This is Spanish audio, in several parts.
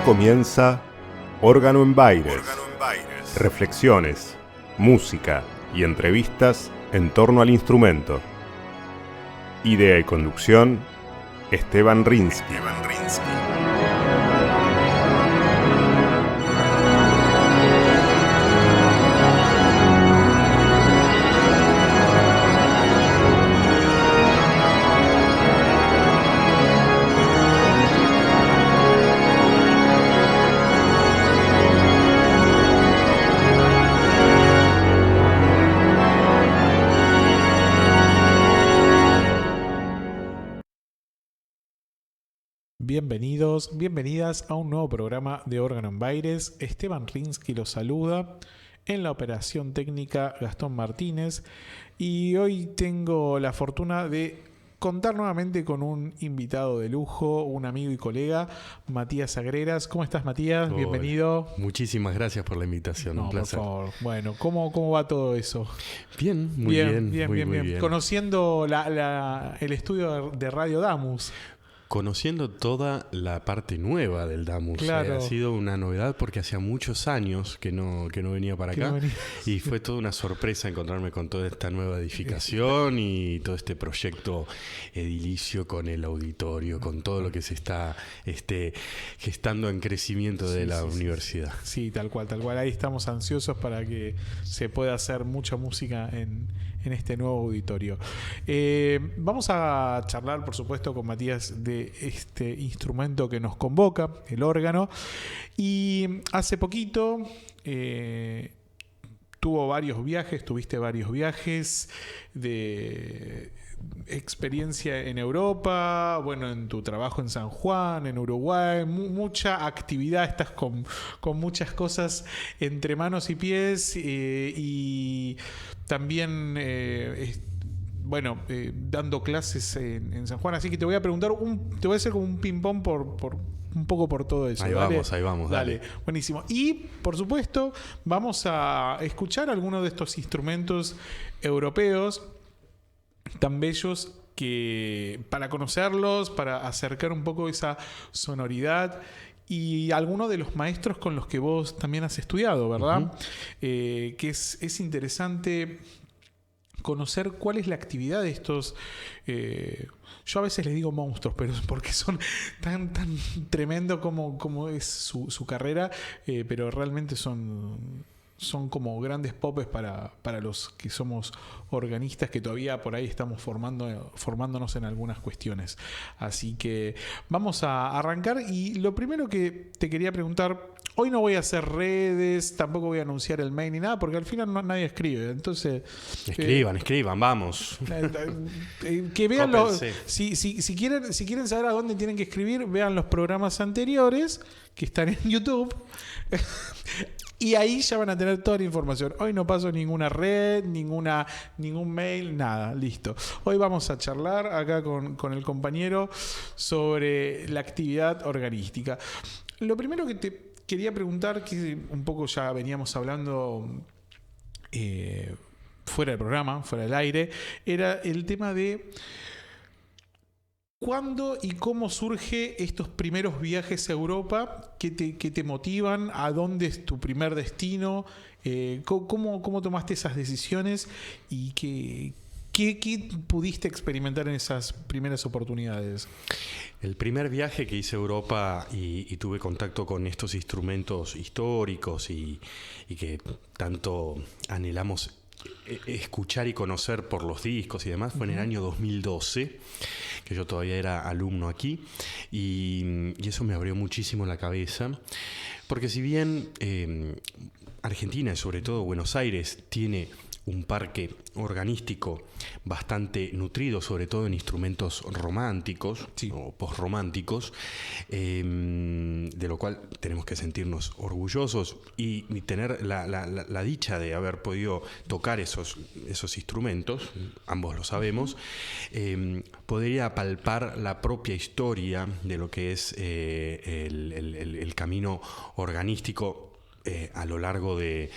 comienza Órgano en Baires. Reflexiones, música y entrevistas en torno al instrumento. Idea y conducción, Esteban Rinsky. Bienvenidos, bienvenidas a un nuevo programa de Órgano en Baires. Esteban Rinsky los saluda. En la operación técnica, Gastón Martínez. Y hoy tengo la fortuna de contar nuevamente con un invitado de lujo, un amigo y colega, Matías Agreras. ¿Cómo estás, Matías? Hola. Bienvenido. Muchísimas gracias por la invitación, un placer. Por favor. Bueno, ¿cómo va todo eso? Bien, muy bien. Conociendo el estudio de Radio Damus. Conociendo toda la parte nueva del Damus. Claro. Ha sido una novedad porque hacía muchos años que no venía para acá. Y fue toda una sorpresa encontrarme con toda esta nueva edificación y todo este proyecto edilicio con el auditorio, con todo lo que se está gestando en crecimiento de la universidad. Sí, tal cual. Ahí estamos ansiosos para que se pueda hacer mucha música en este nuevo auditorio. Vamos a charlar, por supuesto, con Matías de este instrumento que nos convoca, el órgano. Y hace poquito tuviste varios viajes de experiencia en Europa, bueno, en tu trabajo en San Juan, en Uruguay, mucha actividad, estás con muchas cosas entre manos y pies, y también dando clases en San Juan, así que te voy a preguntar, te voy a hacer como un ping-pong por un poco por todo eso. Ahí vamos, dale. Buenísimo. Y, por supuesto, vamos a escuchar algunos de estos instrumentos europeos tan bellos que para conocerlos, para acercar un poco esa sonoridad y algunos de los maestros con los que vos también has estudiado, ¿verdad? Uh-huh. Que es interesante conocer cuál es la actividad de estos. Yo a veces les digo monstruos, pero porque son tan tremendo como es su carrera, pero realmente son como grandes popes para los que somos organistas, que todavía por ahí estamos formándonos en algunas cuestiones. Así que vamos a arrancar, y lo primero que te quería preguntar, hoy no voy a hacer redes, tampoco voy a anunciar el mail ni nada, porque al final nadie escribe. Entonces escriban, vamos. Que vean si quieren saber a dónde tienen que escribir, vean los programas anteriores que están en YouTube. Y ahí ya van a tener toda la información. Hoy no paso ninguna red, ningún mail, nada, listo. Hoy vamos a charlar acá con el compañero sobre la actividad organística. Lo primero que te quería preguntar, que un poco ya veníamos hablando fuera del programa, fuera del aire, era el tema de ¿cuándo y cómo surge estos primeros viajes a Europa? ¿Qué te motivan? ¿A dónde es tu primer destino? ¿Cómo tomaste esas decisiones? ¿Y qué pudiste experimentar en esas primeras oportunidades? El primer viaje que hice a Europa y tuve contacto con estos instrumentos históricos y que tanto anhelamos escuchar y conocer por los discos y demás, fue en el año 2012, que yo todavía era alumno aquí, y eso me abrió muchísimo la cabeza, porque si bien Argentina y sobre todo Buenos Aires tiene un parque organístico bastante nutrido, sobre todo en instrumentos románticos, sí, o posrománticos, de lo cual tenemos que sentirnos orgullosos y tener la dicha de haber podido tocar esos instrumentos, ambos lo sabemos. Podría palpar la propia historia de lo que es el camino organístico a lo largo de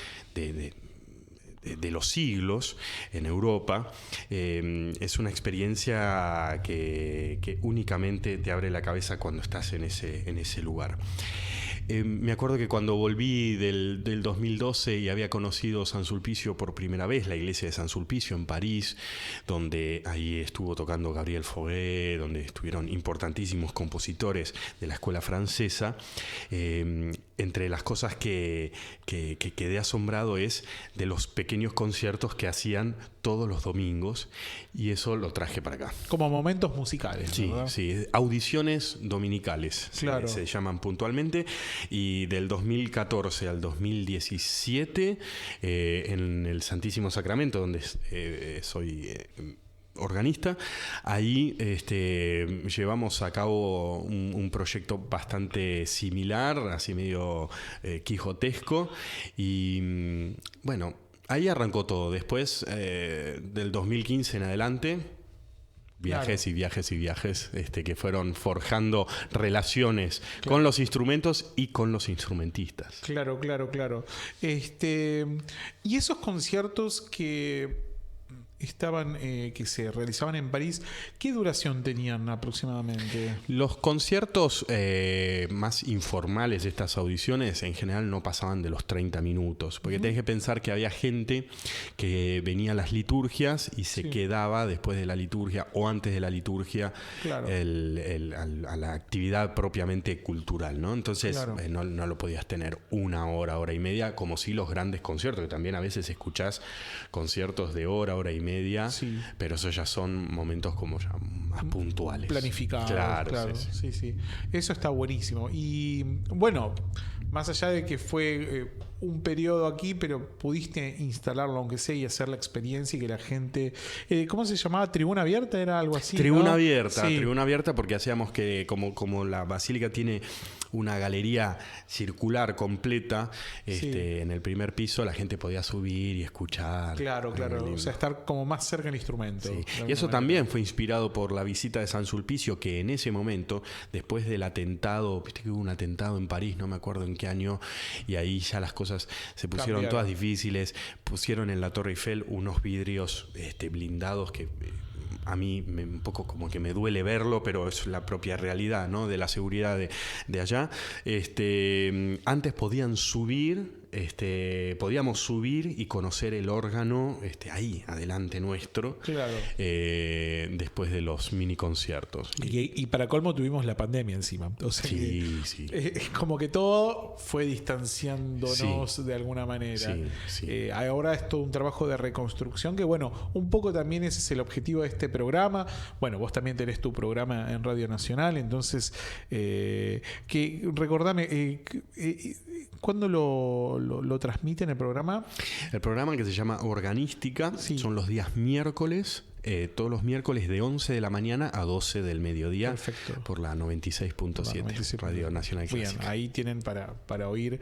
los siglos en Europa. Es una experiencia que únicamente te abre la cabeza cuando estás en ese lugar. Me acuerdo que cuando volví del 2012 y había conocido San Sulpicio por primera vez, la iglesia de San Sulpicio en París, donde ahí estuvo tocando Gabriel Fauré, donde estuvieron importantísimos compositores de la escuela francesa, entre las cosas que quedé asombrado es de los pequeños conciertos que hacían todos los domingos, y eso lo traje para acá. Como momentos musicales, sí, ¿verdad? Sí, audiciones dominicales, claro. se llaman puntualmente, y del 2014 al 2017 en el Santísimo Sacramento, donde soy organista, ahí llevamos a cabo un proyecto bastante similar, así medio quijotesco, y bueno, ahí arrancó todo. Después del 2015 en adelante, viajes y viajes y viajes que fueron forjando relaciones con los instrumentos y con los instrumentistas. Claro. Y esos conciertos que estaban, que se realizaban en París, ¿qué duración tenían aproximadamente? Los conciertos más informales de estas audiciones en general no pasaban de los 30 minutos, porque tenés que pensar que había gente que venía a las liturgias y se quedaba después de la liturgia o antes de la liturgia a la actividad propiamente cultural, ¿no? Entonces no lo podías tener una hora, hora y media, como si los grandes conciertos, que también a veces escuchás conciertos de hora, hora y media, pero esos ya son momentos como ya más puntuales. Planificados. Claro. Sí. Eso está buenísimo. Y bueno, más allá de que fue un periodo aquí, pero pudiste instalarlo aunque sea y hacer la experiencia y que la gente... ¿cómo se llamaba? ¿Tribuna abierta? ¿Era algo así? Tribuna ¿no? abierta, tribuna abierta, porque hacíamos que como la basílica tiene una galería circular completa, en el primer piso la gente podía subir y escuchar. Claro. O sea, estar como más cerca del instrumento. Sí. Y eso también fue inspirado por la visita de San Sulpicio, que en ese momento, después del atentado, viste que hubo un atentado en París, no me acuerdo en qué año, y ahí ya las cosas se pusieron todas difíciles. Pusieron en la Torre Eiffel unos vidrios blindados que... a mí un poco como que me duele verlo, pero es la propia realidad, ¿no? De la seguridad de allá. Antes podíamos subir y conocer el órgano ahí, adelante nuestro, después de los mini conciertos. Y para colmo tuvimos la pandemia encima. O sea es como que todo fue distanciándonos de alguna manera. Ahora es todo un trabajo de reconstrucción que, bueno, un poco también ese es el objetivo de este programa. Bueno, vos también tenés tu programa en Radio Nacional, entonces, recordame, ¿cuándo lo transmiten el programa? El programa, que se llama Organística, son los días miércoles, todos los miércoles de 11 de la mañana a 12 del mediodía. Perfecto. Por la 96.7 Radio Nacional Clásica. Bien, ahí tienen para oír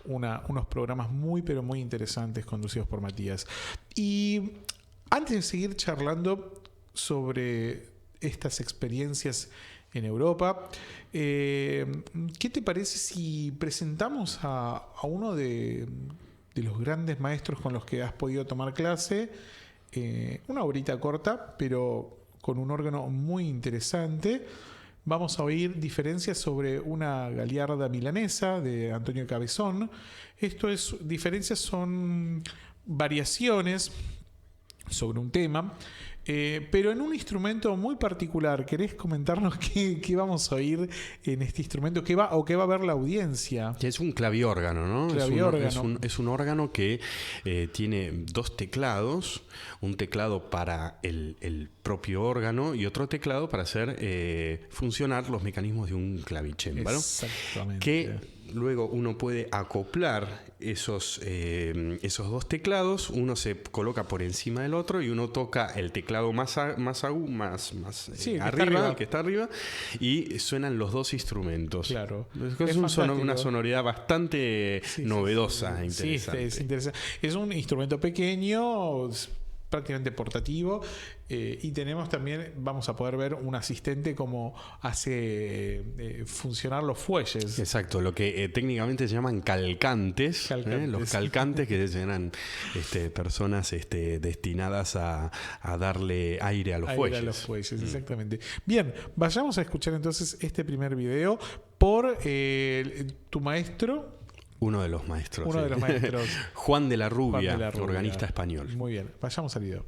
unos programas muy, pero muy interesantes conducidos por Matías. Y antes de seguir charlando sobre estas experiencias en Europa, ¿qué te parece si presentamos a uno de los grandes maestros con los que has podido tomar clase? Una horita corta, pero con un órgano muy interesante. Vamos a oír diferencias sobre una Gagliarda milanesa de Antonio Cabezón. Diferencias son variaciones sobre un tema, pero en un instrumento muy particular. ¿Querés comentarnos qué vamos a oír en este instrumento? ¿Qué va a ver la audiencia? Es un claviórgano, ¿no? Es un órgano que tiene dos teclados, un teclado para el propio órgano y otro teclado para hacer funcionar los mecanismos de un clavicémbalo. Exactamente. Que luego uno puede acoplar esos dos teclados, uno se coloca por encima del otro y uno toca el teclado más arriba, el que está arriba, y suenan los dos instrumentos. Claro. Es una sonoridad bastante novedosa e interesante. Es interesante. Es un instrumento pequeño, prácticamente portativo, y tenemos también, vamos a poder ver un asistente como hace funcionar los fuelles. Exacto, lo que técnicamente se llaman calcantes. Los calcantes, que eran personas destinadas a darle aire a los fuelles. Exactamente. Bien, vayamos a escuchar entonces este primer video por tu maestro. Uno de los maestros. Uno de los maestros. Juan de la Rubia, Juan de la Rubia, organista español. Muy bien, vayamos al video.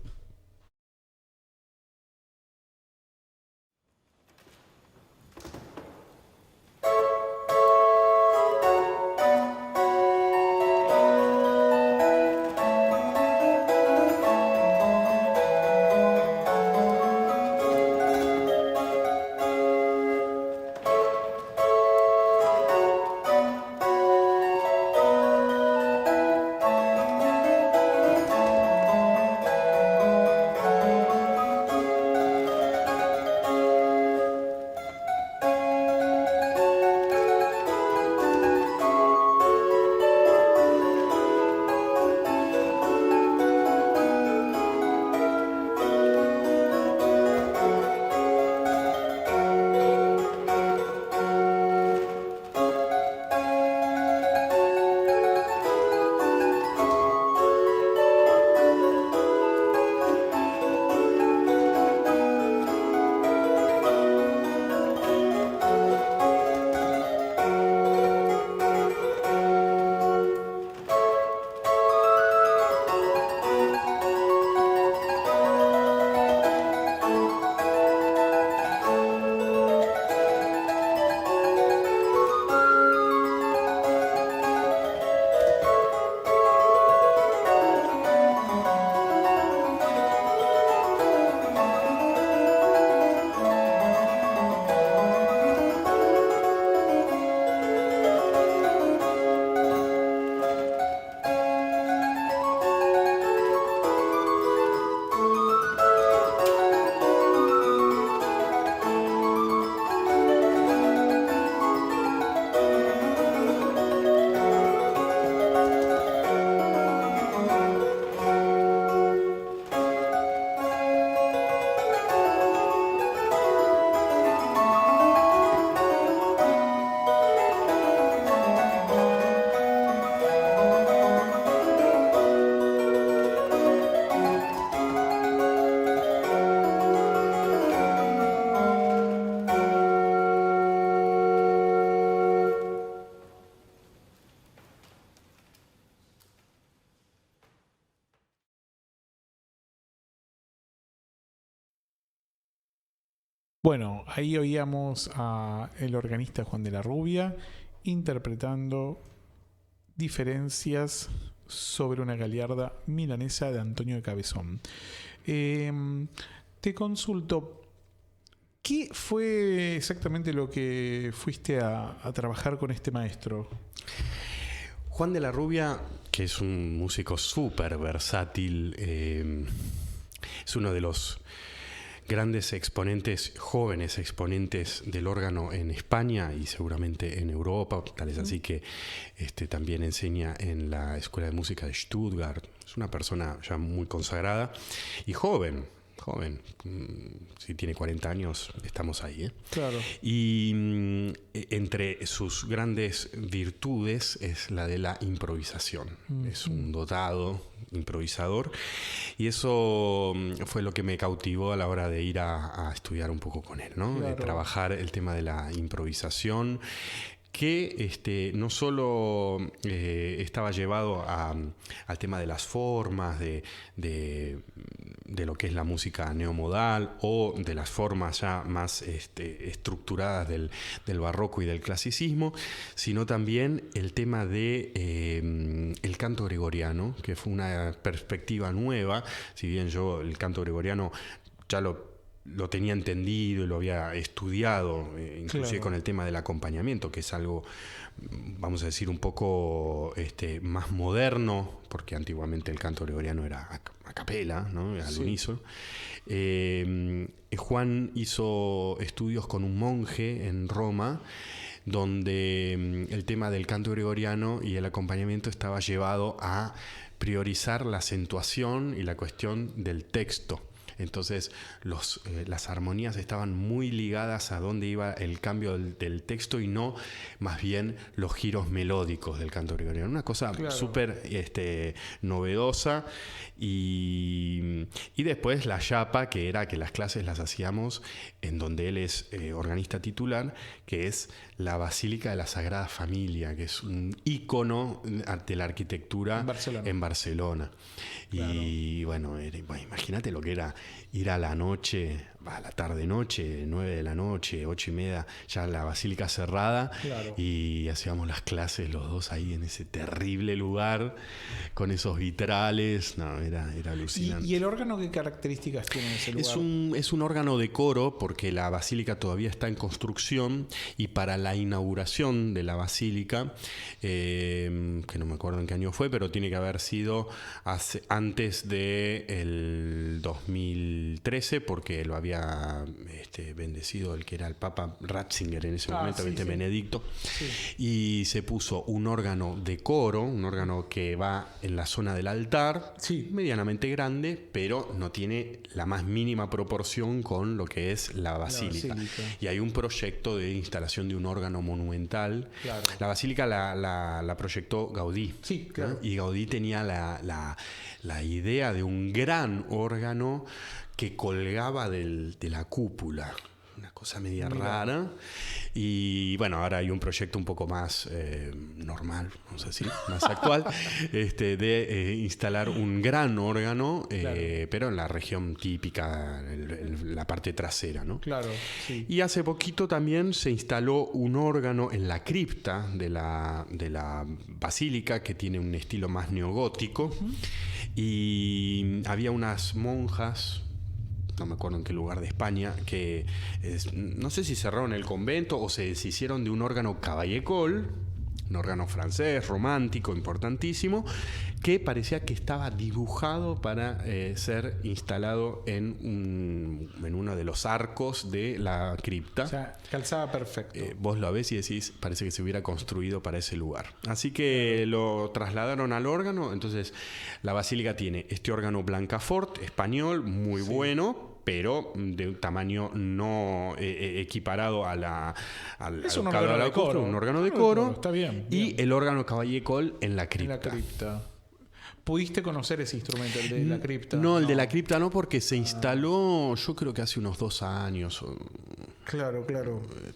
Bueno, ahí oíamos al organista Juan de la Rubia interpretando diferencias sobre una Gagliarda milanesa de Antonio de Cabezón. Te consulto, ¿qué fue exactamente lo que fuiste a trabajar con este maestro? Juan de la Rubia, que es un músico súper versátil, es uno de los grandes exponentes, jóvenes exponentes del órgano en España y seguramente en Europa, tal es así que también enseña en la Escuela de Música de Stuttgart. Es una persona ya muy consagrada y joven. Si tiene 40 años, estamos ahí, ¿eh? Claro. Y entre sus grandes virtudes es la de la improvisación. Es un dotado improvisador y eso fue lo que me cautivó a la hora de ir a estudiar un poco con él, ¿no? Claro. De trabajar el tema de la improvisación, que no solo estaba llevado al tema de las formas, de lo que es la música neomodal o de las formas ya más estructuradas del barroco y del clasicismo, sino también el tema de el canto gregoriano, que fue una perspectiva nueva. Si bien yo el canto gregoriano ya lo tenía entendido y lo había estudiado, inclusive Claro. con el tema del acompañamiento, que es algo, vamos a decir, un poco más moderno, porque antiguamente el canto gregoriano era a capela, ¿no? Al Sí. unísono. Juan hizo estudios con un monje en Roma, donde el tema del canto gregoriano y el acompañamiento estaba llevado a priorizar la acentuación y la cuestión del texto. Entonces las armonías estaban muy ligadas a dónde iba el cambio del texto y no más bien los giros melódicos del canto gregoriano. Una cosa súper novedosa. Y después la chapa, que era que las clases las hacíamos en donde él es organista titular, que es la Basílica de la Sagrada Familia, que es un ícono de la arquitectura en Barcelona. Claro. Y bueno, imagínate lo que era ir a la noche, a la tarde-noche, 9 de la noche, 8:30, ya la basílica cerrada, y hacíamos las clases los dos ahí en ese terrible lugar, con esos vitrales. No, era alucinante. ¿Y el órgano qué características tiene en ese lugar? Es un órgano de coro, porque la basílica todavía está en construcción, y para la inauguración de la basílica, que no me acuerdo en qué año fue, pero tiene que haber sido antes del 2013, porque lo había bendecido el que era el Papa Ratzinger en ese momento, Benedicto. Sí. Y se puso un órgano de coro, un órgano que va en la zona del altar, medianamente grande, pero no tiene la más mínima proporción con lo que es la basílica. Y hay un proyecto de instalación de un órgano monumental. Claro. La basílica la proyectó Gaudí. Sí, claro. ¿No? Y Gaudí tenía la idea de un gran órgano que colgaba de la cúpula, una cosa media rara. Y bueno, ahora hay un proyecto un poco más normal, vamos a decir, más actual, de instalar un gran órgano, pero en la región típica, la parte trasera, ¿no? Claro, sí. Y hace poquito también se instaló un órgano en la cripta de la basílica, que tiene un estilo más neogótico. Y había unas monjas, no me acuerdo en qué lugar de España, que no sé si cerraron el convento o se deshicieron de un órgano Cavaillé-Coll, un órgano francés, romántico, importantísimo, que parecía que estaba dibujado para ser instalado en uno de los arcos de la cripta. O sea, calzaba perfecto. Vos lo ves y decís, parece que se hubiera construido para ese lugar. Así que lo trasladaron al órgano. Entonces, la basílica tiene este órgano Blancafort, español, muy bueno, pero de un tamaño no equiparado al órgano de coro. Un órgano de coro. Está bien. Y el órgano Cavaillé-Coll en la cripta. ¿Pudiste conocer ese instrumento, el de la cripta? No, el de la cripta no, porque se instaló, yo creo que hace unos 2 años. Claro.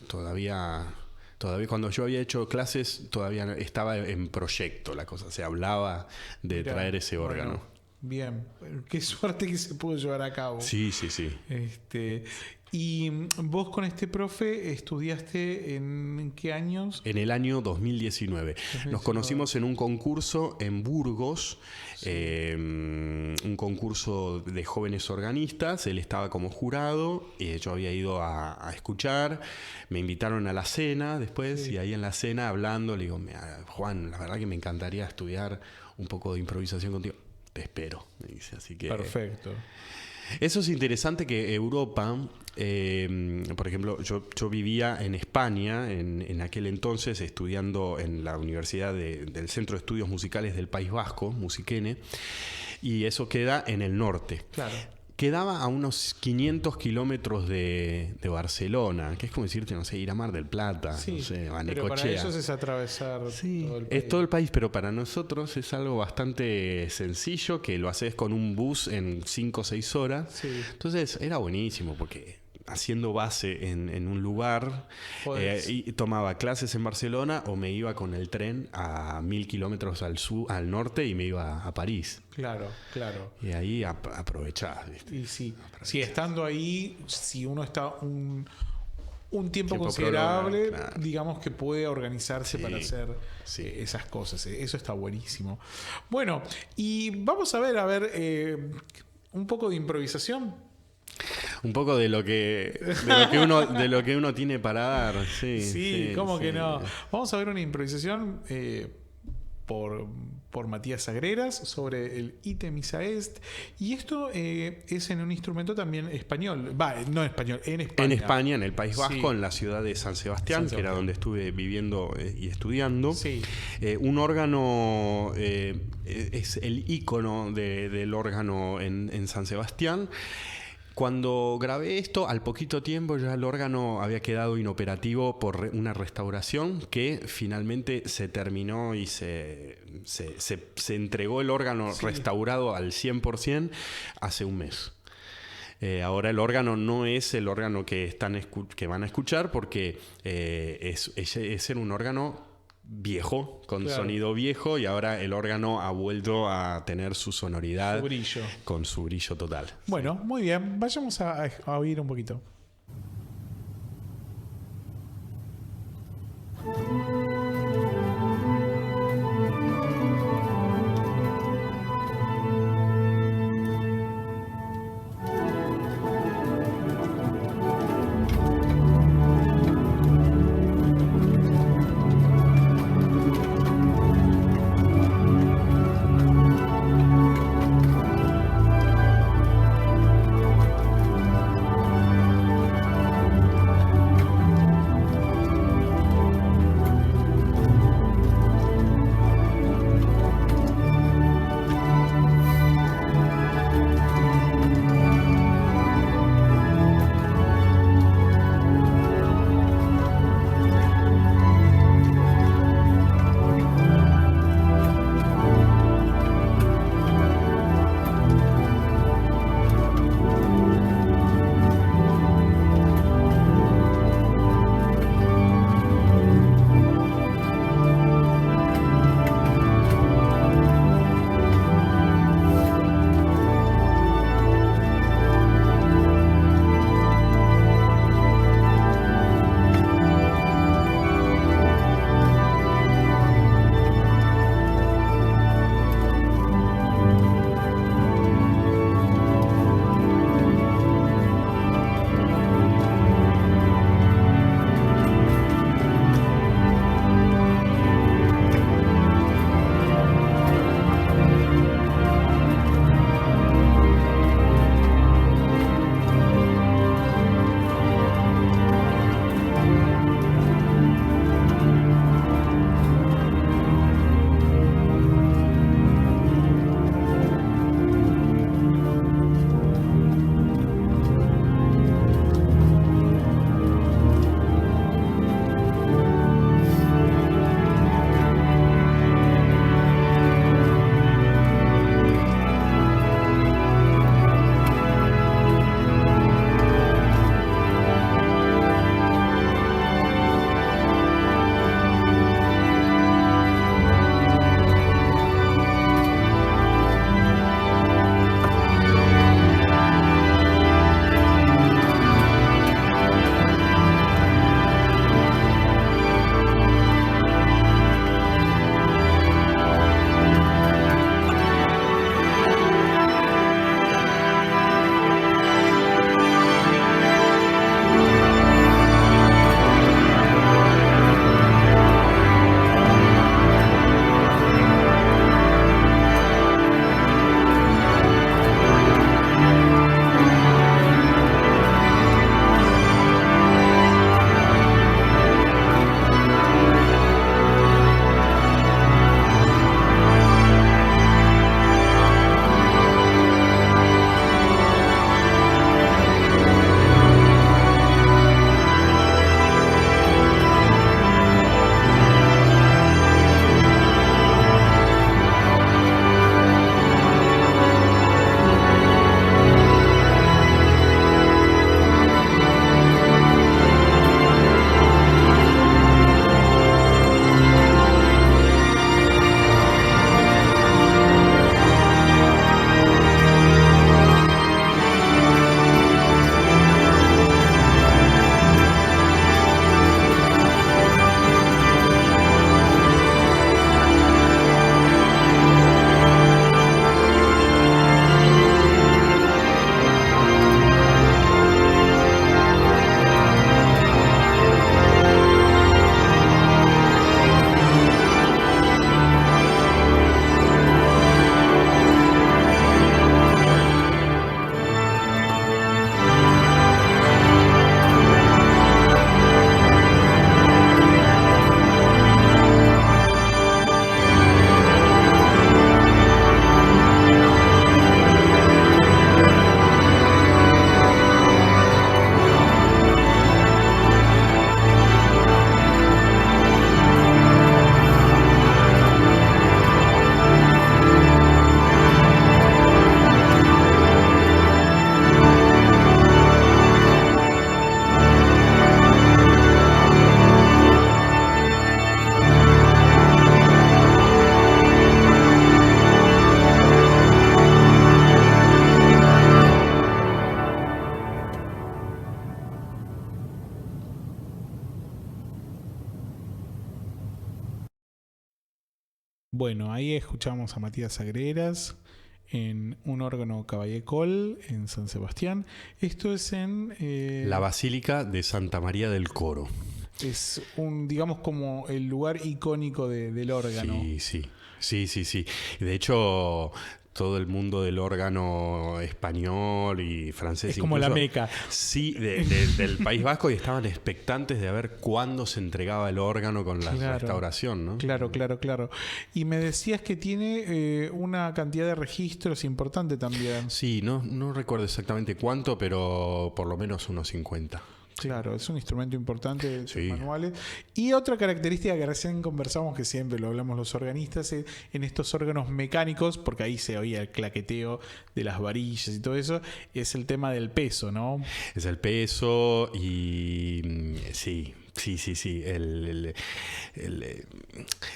Todavía cuando yo había hecho clases, todavía estaba en proyecto la cosa. Se hablaba de traer ese órgano. Bueno, bien, qué suerte que se pudo llevar a cabo. Sí. ¿Y vos con este profe estudiaste en qué años? En el año 2019. Nos conocimos en un concurso en Burgos, un concurso de jóvenes organistas. Él estaba como jurado, yo había ido a escuchar, me invitaron a la cena después, y ahí en la cena hablando, le digo, Juan, la verdad que me encantaría estudiar un poco de improvisación contigo. Te espero, me dice, así que... Perfecto. Eso es interesante, que Europa, por ejemplo, yo vivía en España en aquel entonces, estudiando en la Universidad del Centro de Estudios Musicales del País Vasco, Musiquene, y eso queda en el norte. Claro. Quedaba a unos 500 kilómetros de Barcelona, que es como decirte, no sé, ir a Mar del Plata, no sé, a Necochea. Pero para ellos es atravesar todo el país. Es todo el país, pero para nosotros es algo bastante sencillo, que lo haces con un bus en 5 o 6 horas. Sí. Entonces era buenísimo, porque haciendo base en un lugar, y tomaba clases en Barcelona o me iba con el tren a 1000 kilómetros al norte y me iba a París. Claro. Y ahí aprovechás, ¿viste? Y sí, estando ahí, si uno está un tiempo considerable, prolongado, digamos que puede organizarse para hacer esas cosas. Eso está buenísimo. Bueno, y vamos a ver un poco de improvisación. Un poco de lo que uno tiene para dar. Sí, ¿cómo que no? Vamos a ver una improvisación por Matías Sagreras sobre el Ite Missa Est. Y esto es en un instrumento también español. No español, en España. En España, en el País Vasco, en la ciudad de San Sebastián, que era donde estuve viviendo y estudiando. Sí. Un órgano es el ícono del órgano en San Sebastián. Cuando grabé esto, al poquito tiempo ya el órgano había quedado inoperativo por una restauración que finalmente se terminó y se entregó el órgano restaurado al 100% hace un mes. Ahora el órgano no es el órgano que van a escuchar porque es un órgano viejo, con sonido viejo, y ahora el órgano ha vuelto a tener su sonoridad, su brillo, con su brillo total. Bueno, muy bien, vayamos a oír un poquito. Bueno, ahí escuchamos a Matías Agreras en un órgano Caballé-Coll en San Sebastián. Esto es en... La Basílica de Santa María del Coro. Es digamos como el lugar icónico del órgano. Sí. De hecho, todo el mundo del órgano español y francés... Es como incluso, la Meca. Sí, del País Vasco, y estaban expectantes de ver cuándo se entregaba el órgano con la restauración, ¿no? Claro. Y me decías que tiene una cantidad de registros importante también. Sí, no recuerdo exactamente cuánto, pero por lo menos unos 50. Claro, es un instrumento importante de Sí. manuales. Y otra característica que recién conversamos, que siempre lo hablamos los organistas, en estos órganos mecánicos, porque ahí se oía el claqueteo de las varillas y todo eso, es el tema del peso, ¿no? Es el peso y sí.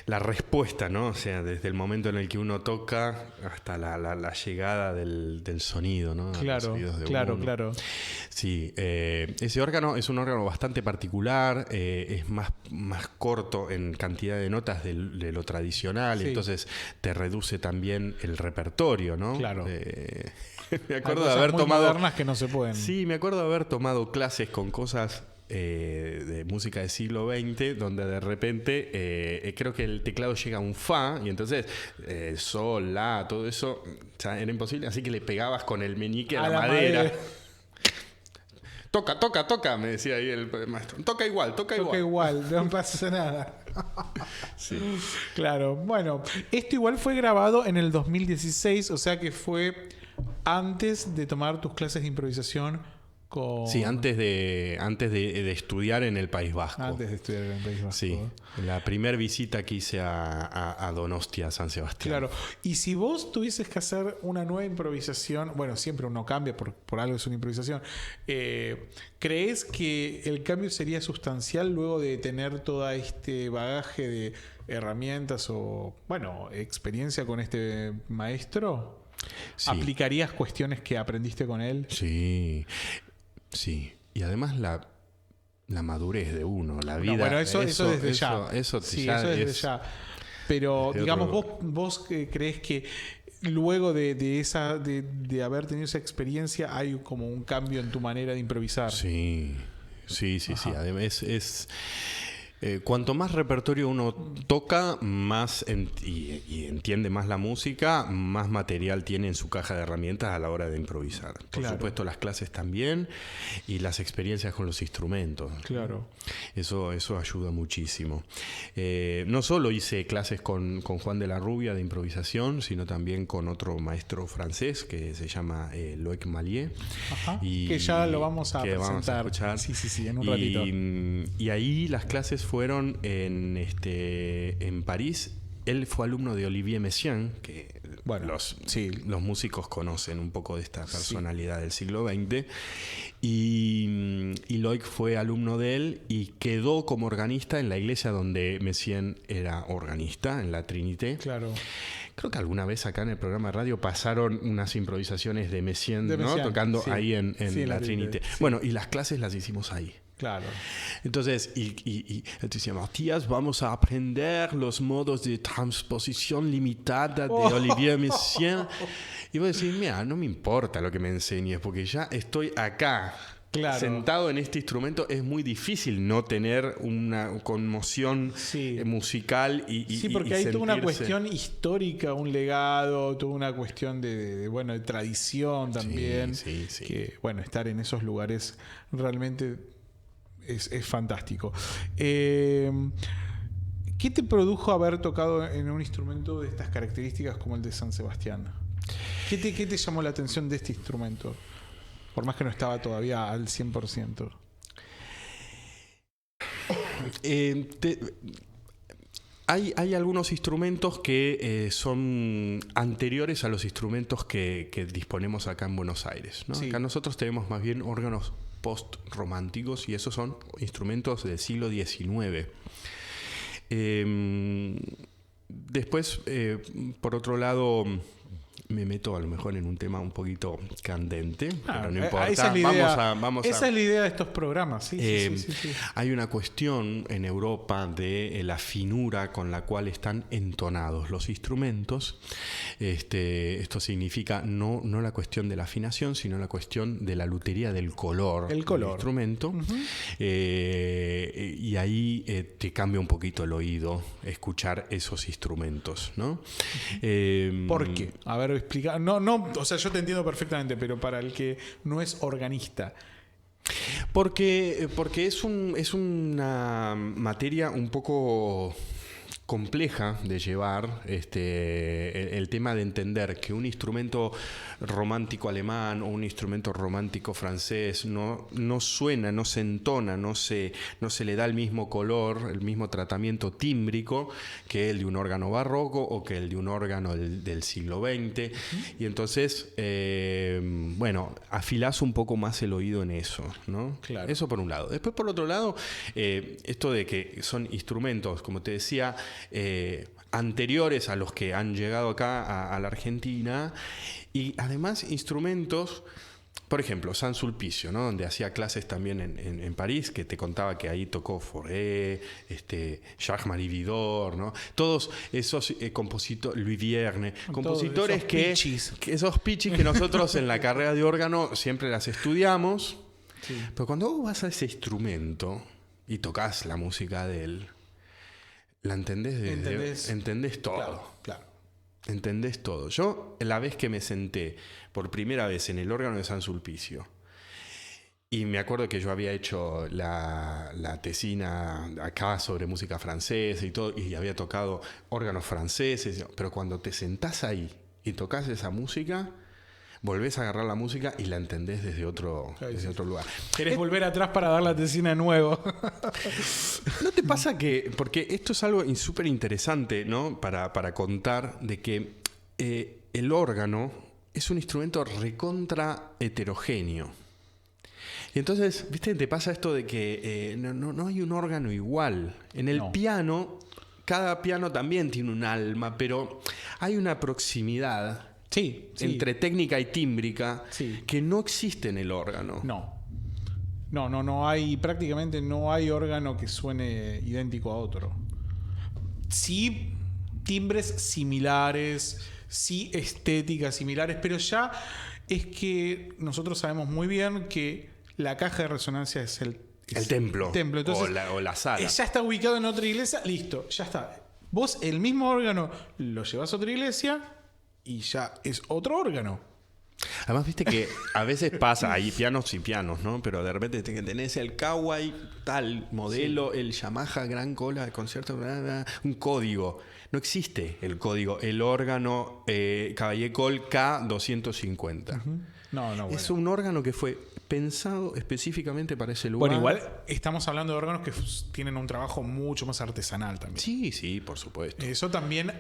La respuesta, ¿no? O sea, desde el momento en el que uno toca hasta la llegada del sonido, ¿no? Claro. Sí, ese órgano es un órgano bastante particular, es más corto en cantidad de notas de lo tradicional, sí. Entonces te reduce también el repertorio, ¿no? Claro. Me acuerdo de haber tomado... modernas que no se pueden. Sí, me acuerdo de haber tomado clases con cosas de música del siglo XX, donde de repente creo que el teclado llega a un fa, y entonces sol, la, todo eso ya era imposible, así que le pegabas con el meñique a la madera. Toca, me decía ahí el maestro. Toca igual. Toca igual, no pasa nada. Sí. Claro, bueno, esto igual fue grabado en el 2016, o sea que fue antes de tomar tus clases de improvisación con... Sí, antes de estudiar en el País Vasco. Antes de estudiar en el País Vasco. Sí, la primera visita que hice a Donostia, San Sebastián. Claro, y si vos tuvieses que hacer una nueva improvisación, bueno, siempre uno cambia, por algo es una improvisación, ¿crees que el cambio sería sustancial luego de tener todo este bagaje de herramientas o, bueno, experiencia con este maestro? Sí. ¿Aplicarías cuestiones que aprendiste con él? Sí. Y además la madurez de uno, la vida. Bueno, eso desde ya. Eso desde ya. Pero, digamos, vos crees que luego de haber tenido esa experiencia hay como un cambio en tu manera de improvisar. Sí. Además cuanto más repertorio uno toca, más y entiende más la música, más material tiene en su caja de herramientas a la hora de improvisar. Por supuesto, las clases también y las experiencias con los instrumentos. Claro. Eso ayuda muchísimo. No solo hice clases con Juan de la Rubia de improvisación, sino también con otro maestro francés que se llama Loic Mallier. Ajá. Que ya lo vamos a presentar. Vamos a escuchar. Sí, en un ratito. Y ahí las clases fueron en París. Él fue alumno de Olivier Messiaen, que los músicos conocen un poco de esta personalidad del siglo XX. Y Loic fue alumno de él y quedó como organista en la iglesia donde Messiaen era organista, en la Trinité. Claro. Creo que alguna vez acá en el programa de radio pasaron unas improvisaciones de Messiaen, ¿no? Tocando ahí en la Trinité. Sí. Bueno, y las clases las hicimos ahí. Claro. Entonces, y decía, Matías, vamos a aprender los modos de transposición limitada de Olivier Messiaen. Y vos decís, mira, no me importa lo que me enseñes, porque ya estoy acá. Claro. Sentado en este instrumento. Es muy difícil no tener una conmoción musical y porque hay toda una cuestión histórica, un legado, toda una cuestión de tradición también. Sí. Que, estar en esos lugares realmente es fantástico. ¿Qué te produjo haber tocado en un instrumento de estas características como el de San Sebastián? ¿Qué te llamó la atención de este instrumento? Por más que no estaba todavía al 100%. Hay algunos instrumentos que son anteriores a los instrumentos que disponemos acá en Buenos Aires, ¿no? Sí. Acá nosotros tenemos más bien órganos post-románticos y esos son instrumentos del siglo XIX. Después, por otro lado, me meto a lo mejor en un tema un poquito candente, pero no esa importa. es la idea, Vamos esa a... es la idea de estos programas. Sí. Hay una cuestión en Europa de la finura con la cual están entonados los instrumentos. Esto significa no la cuestión de la afinación, sino la cuestión de la lutería del color del instrumento. Uh-huh. Y ahí te cambia un poquito el oído escuchar esos instrumentos, ¿no? ¿Por qué? A ver, explica. No, o sea, yo te entiendo perfectamente, pero para el que no es organista. Porque es una materia un poco compleja de llevar, el tema de entender que un instrumento romántico alemán o un instrumento romántico francés no suena, no se entona, no se le da el mismo color, el mismo tratamiento tímbrico que el de un órgano barroco o que el de un órgano del siglo XX. Y entonces, afilás un poco más el oído en eso, ¿no? Claro. Eso por un lado. Después, por otro lado, esto de que son instrumentos, como te decía, anteriores a los que han llegado acá a la Argentina, y además instrumentos, por ejemplo, San Sulpicio, ¿no? Donde hacía clases también en París, que te contaba que ahí tocó Fauré, Jacques-Marie Widor, ¿no? Todos esos compositores, Louis Vierne, compositores que esos pichis que nosotros en la carrera de órgano siempre las estudiamos, sí. Pero cuando vos vas a ese instrumento y tocas la música de él, la entendés todo. Claro. Entendés todo. Yo, la vez que me senté por primera vez en el órgano de San Sulpicio, y me acuerdo que yo había hecho la tesina acá sobre música francesa y todo, y había tocado órganos franceses, pero cuando te sentás ahí y tocas esa música, volvés a agarrar la música y la entendés desde otro lugar. ¿Querés volver atrás para dar la tesina de nuevo? ¿No te pasa que, porque esto es algo súper interesante, ¿no? Para contar de que el órgano es un instrumento recontra heterogéneo. Y entonces, ¿viste? Te pasa esto de que no hay un órgano igual. En el piano, cada piano también tiene un alma, pero hay una proximidad. Sí. Entre técnica y tímbrica, que no existe en el órgano. No hay, prácticamente no hay órgano que suene idéntico a otro. Sí, timbres similares, sí, estéticas similares, pero ya es que nosotros sabemos muy bien que la caja de resonancia es el templo. Entonces, o la sala. Ya está ubicado en otra iglesia, listo, ya está. Vos el mismo órgano lo llevas a otra iglesia y ya es otro órgano. Además, viste que a veces pasa, hay pianos y pianos, ¿no? Pero de repente tenés el Kawai, tal modelo, el Yamaha Gran Cola de concierto, un código. No existe el código, el órgano Caballé-Coll K250. Uh-huh. No, es un órgano que fue pensado específicamente para ese lugar. Bueno, igual estamos hablando de órganos que tienen un trabajo mucho más artesanal también. Sí, por supuesto. Eso también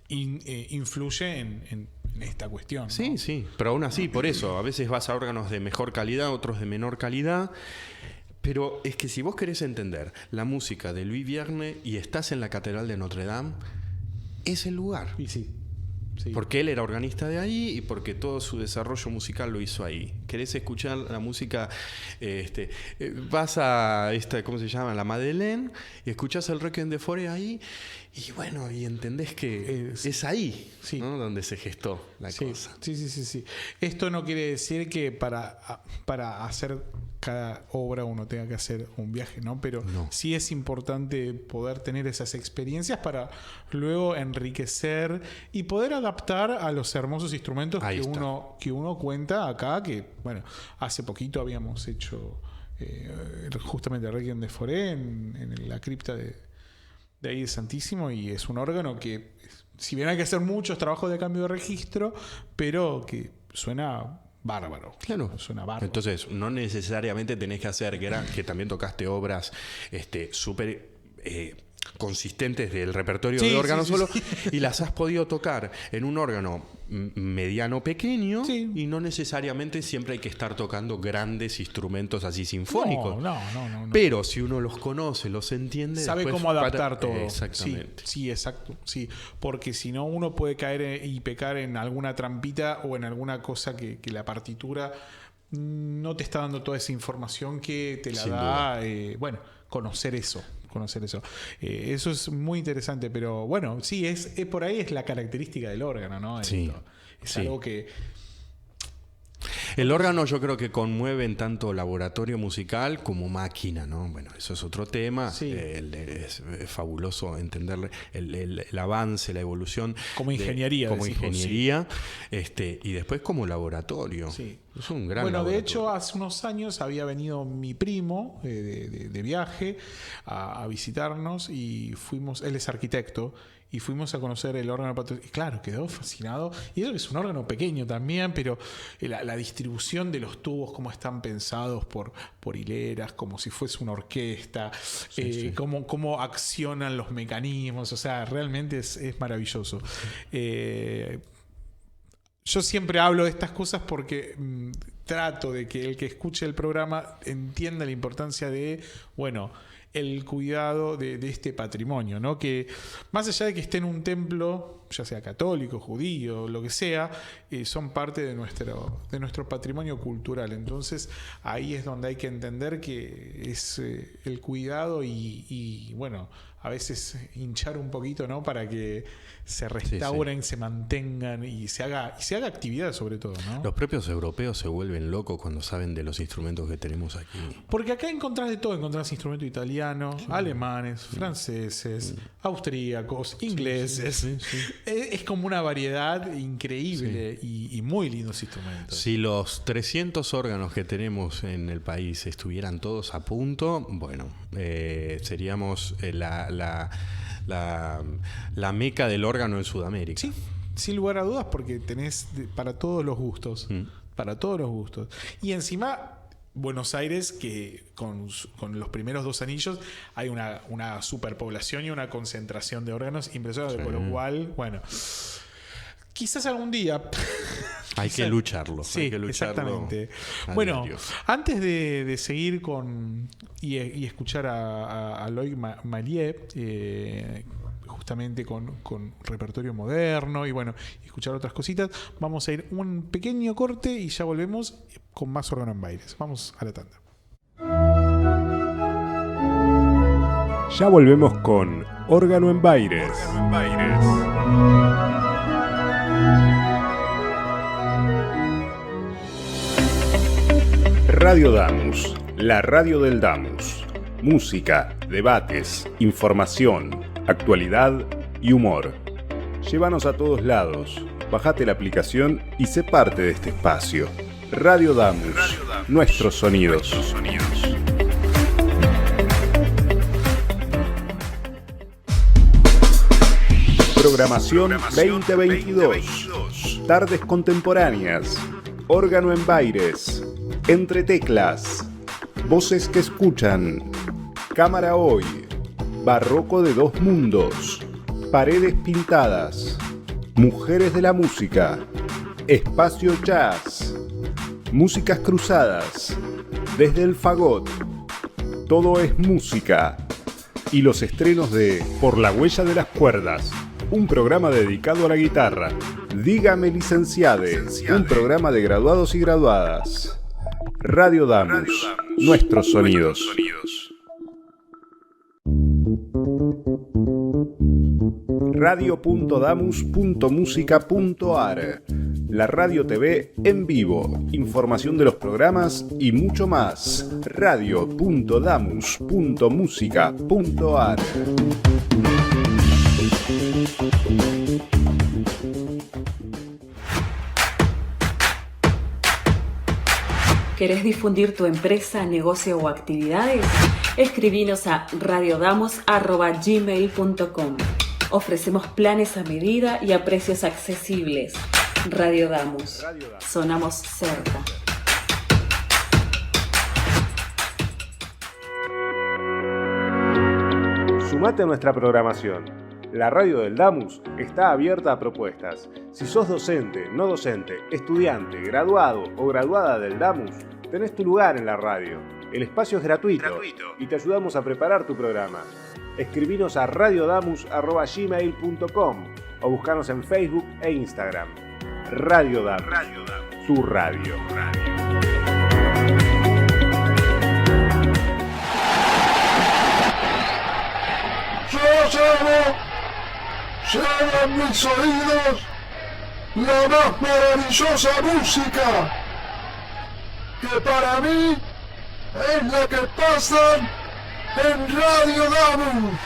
influye en esta cuestión, ¿no? Sí, pero aún así, por eso, a veces vas a órganos de mejor calidad, otros de menor calidad, pero es que si vos querés entender la música de Louis Vierne y estás en la Catedral de Notre Dame, es el lugar. Y sí. Porque él era organista de ahí y porque todo su desarrollo musical lo hizo ahí. ¿Querés escuchar la música? Vas a ¿cómo se llama? La Madeleine, y escuchás el Requiem de Fauré ahí, y bueno, y entendés que es ahí, ¿no? Donde se gestó la cosa. Sí. Esto no quiere decir que para hacer cada obra uno tenga que hacer un viaje, ¿no? Pero sí es importante poder tener esas experiencias para luego enriquecer y poder adaptar a los hermosos instrumentos que uno cuenta acá, que bueno, hace poquito habíamos hecho justamente el Requiem de Fauré en la cripta de ahí de Santísimo, y es un órgano que, si bien hay que hacer muchos trabajos de cambio de registro, pero que suena bárbaro. Claro. Suena bárbaro. Entonces, no necesariamente tenés que hacer, que también tocaste obras súper consistentes del repertorio de órgano solo, y las has podido tocar en un órgano mediano pequeño, Sí. y no necesariamente siempre hay que estar tocando grandes instrumentos así sinfónicos. No. Pero si uno los conoce, los entiende, Sabe después cómo adaptar todo. Exactamente. Sí, exacto. Sí, porque si no uno puede caer y pecar en alguna trampita o en alguna cosa que la partitura no te está dando toda esa información que te la Sin da. Conocer eso. Eso es muy interesante, pero bueno, sí, es por ahí es la característica del órgano, ¿no? Sí, Es sí. algo que... El órgano yo creo que conmueve en tanto laboratorio musical como máquina, ¿no? Bueno, eso es otro tema. Sí. Es fabuloso entender el avance, la evolución. Como ingeniería, Como decís vos, ingeniería. Y después como laboratorio. Sí. Es un gran Bueno, de laboratorio. hecho, hace unos años había venido mi primo de viaje a visitarnos y fuimos, él es arquitecto, y fuimos a conocer el órgano patológico. Y claro, quedó fascinado. Y eso que es un órgano pequeño también, pero la distribución de los tubos, cómo están pensados por hileras, como si fuese una orquesta, Sí. cómo accionan los mecanismos. O sea, realmente es maravilloso. Yo siempre hablo de estas cosas porque trato de que el que escuche el programa entienda la importancia de, el cuidado de este patrimonio, ¿no? Que más allá de que esté en un templo, ya sea católico, judío, lo que sea, son parte de nuestro patrimonio cultural. Entonces ahí es donde hay que entender que es el cuidado y a veces hinchar un poquito, ¿no? Para que se restauren, se mantengan y se haga actividad sobre todo, ¿no? Los propios europeos se vuelven locos cuando saben de los instrumentos que tenemos aquí. Porque acá encontrás de todo, encontrás instrumentos italianos, alemanes, franceses, austríacos, ingleses. Sí. Es como una variedad increíble y muy lindos instrumentos. Si los 300 órganos que tenemos en el país estuvieran todos a punto, seríamos la meca del órgano en Sudamérica. Sí, sin lugar a dudas, porque tenés para todos los gustos. Para todos los gustos. Y encima, Buenos Aires, que con los primeros 2 anillos hay una superpoblación y una concentración de órganos impresionante, con lo cual, quizás algún día... Hay que lucharlo. Sí, hay que lucharlo. exactamente. a Bueno, diario. antes de seguir y escuchar a Loïc Mallier, justamente con repertorio moderno y escuchar otras cositas, vamos a ir un pequeño corte y ya volvemos con más órgano en bailes. Vamos a la tanda. Ya volvemos con Órgano en Baires. Radio Damus, la radio del Damus. Música, debates, información, actualidad y humor. Llévanos a todos lados, bajate la aplicación y sé parte de este espacio. Radio Damus, nuestros sonidos. Programación 2022. Tardes contemporáneas. Órgano en Baires. Entre teclas. Voces que escuchan. Cámara hoy. Barroco de 2 mundos. Paredes pintadas. Mujeres de la música. Espacio jazz. Músicas cruzadas. Desde el fagot. Todo es música. Y los estrenos de Por la huella de las cuerdas, un programa dedicado a la guitarra. Dígame licenciade, un programa de graduados y graduadas. Radio Damus, nuestros sonidos. Radio.damus.musica.ar. La radio TV en vivo, información de los programas y mucho más. Radio.damus.musica.ar. ¿Querés difundir tu empresa, negocio o actividades? Escribinos a radiodamos@gmail.com. Ofrecemos planes a medida y a precios accesibles. Radio Damus. Sonamos cerca. Sumate a nuestra programación. La radio del Damus está abierta a propuestas. Si sos docente, no docente, estudiante, graduado o graduada del Damus, tenés tu lugar en la radio. El espacio es gratuito y te ayudamos a preparar tu programa. Escribinos a radiodamus@gmail.com o buscanos en Facebook e Instagram. Radio Damus, tu radio. Yo llevo en mis oídos la más maravillosa música, que para mí es la que pasan en Radio Damus.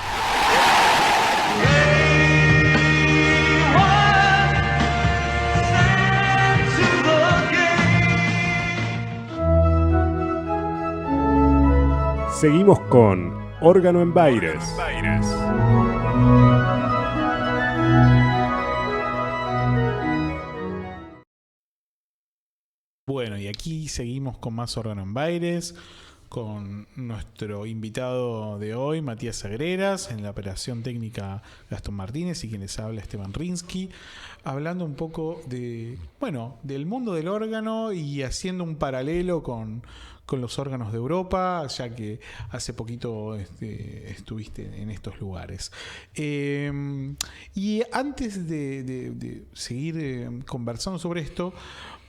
Seguimos con Órgano en Baires. Bueno, y aquí seguimos con más Órgano en Baires, con nuestro invitado de hoy, Matías Sagreras, en la operación técnica Gastón Martínez y quien les habla, Esteban Rinsky, hablando un poco del mundo del órgano y haciendo un paralelo con los órganos de Europa, ya que hace poquito estuviste en estos lugares. Y antes de seguir conversando sobre esto,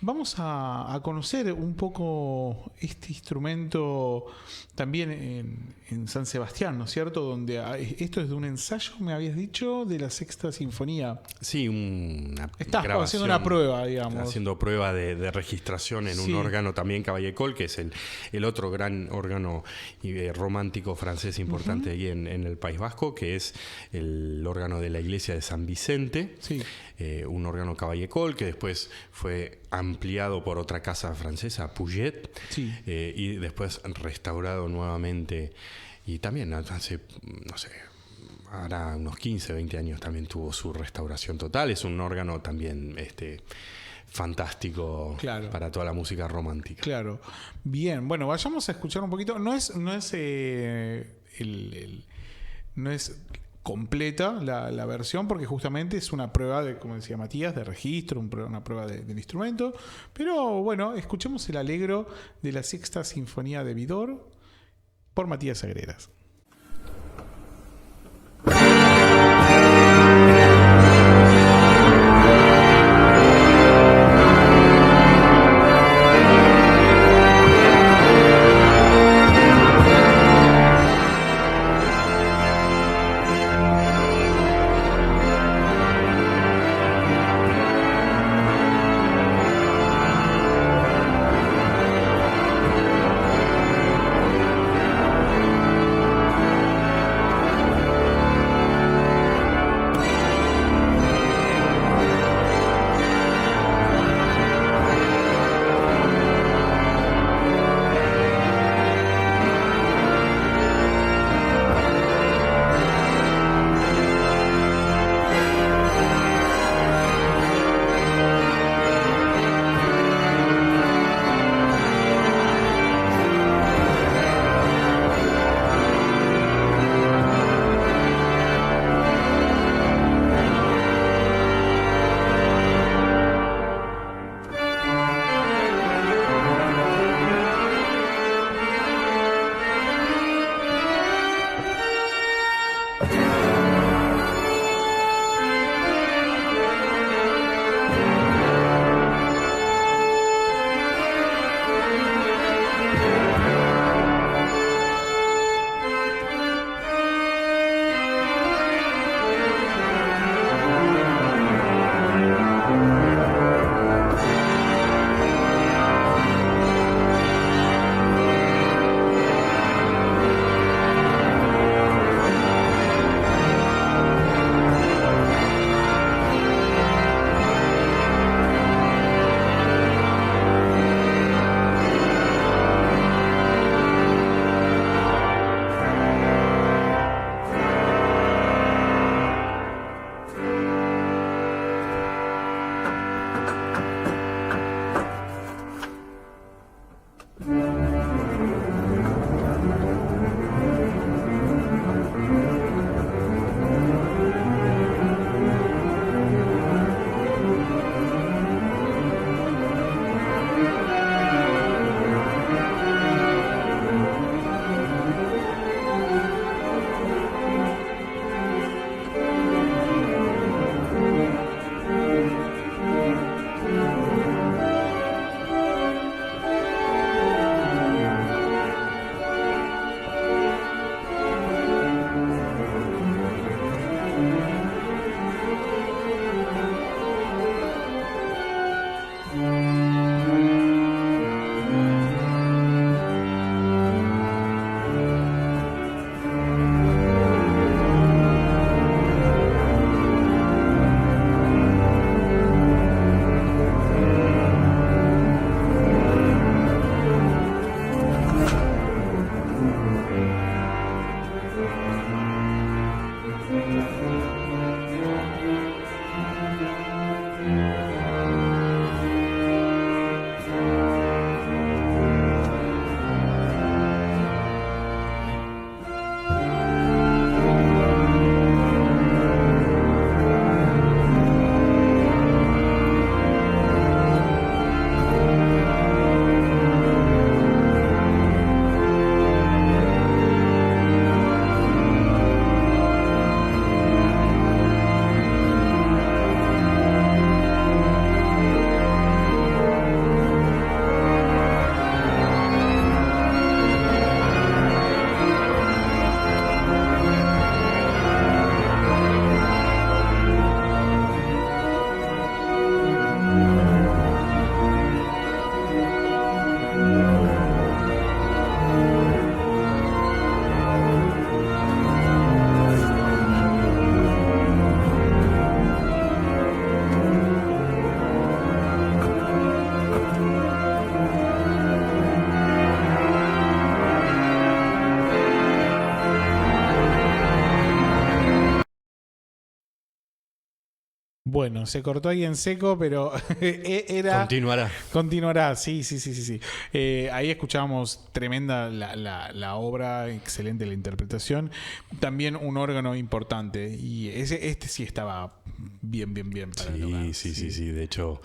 vamos a conocer un poco este instrumento también en San Sebastián, ¿no es cierto? Donde esto es de un ensayo, me habías dicho, de la Sexta Sinfonía. Sí, Estás haciendo una prueba, digamos. Haciendo prueba de registración en un órgano también Caballé-Coll, que es el otro gran órgano romántico francés importante ahí en el País Vasco, que es el órgano de la iglesia de San Vicente. Sí. Un órgano Caballé-Coll que después fue ampliado por otra casa francesa, Puget, sí. Y después restaurado nuevamente. Y también hace, no sé, ahora unos 15, 20 años también tuvo su restauración total. Es un órgano también fantástico, claro, para toda la música romántica. Claro. Bien, bueno, vayamos a escuchar un poquito. No es completa la versión, porque justamente es una prueba de, como decía Matías, de registro, una prueba del instrumento. Pero bueno, escuchemos el Allegro de la Sexta Sinfonía de Widor por Matías Sagreras. Bueno, se cortó ahí en seco, pero era... Continuará, sí. Ahí escuchábamos tremenda la obra, excelente la interpretación. También un órgano importante. Y este sí estaba bien para el lugar. Sí. De hecho,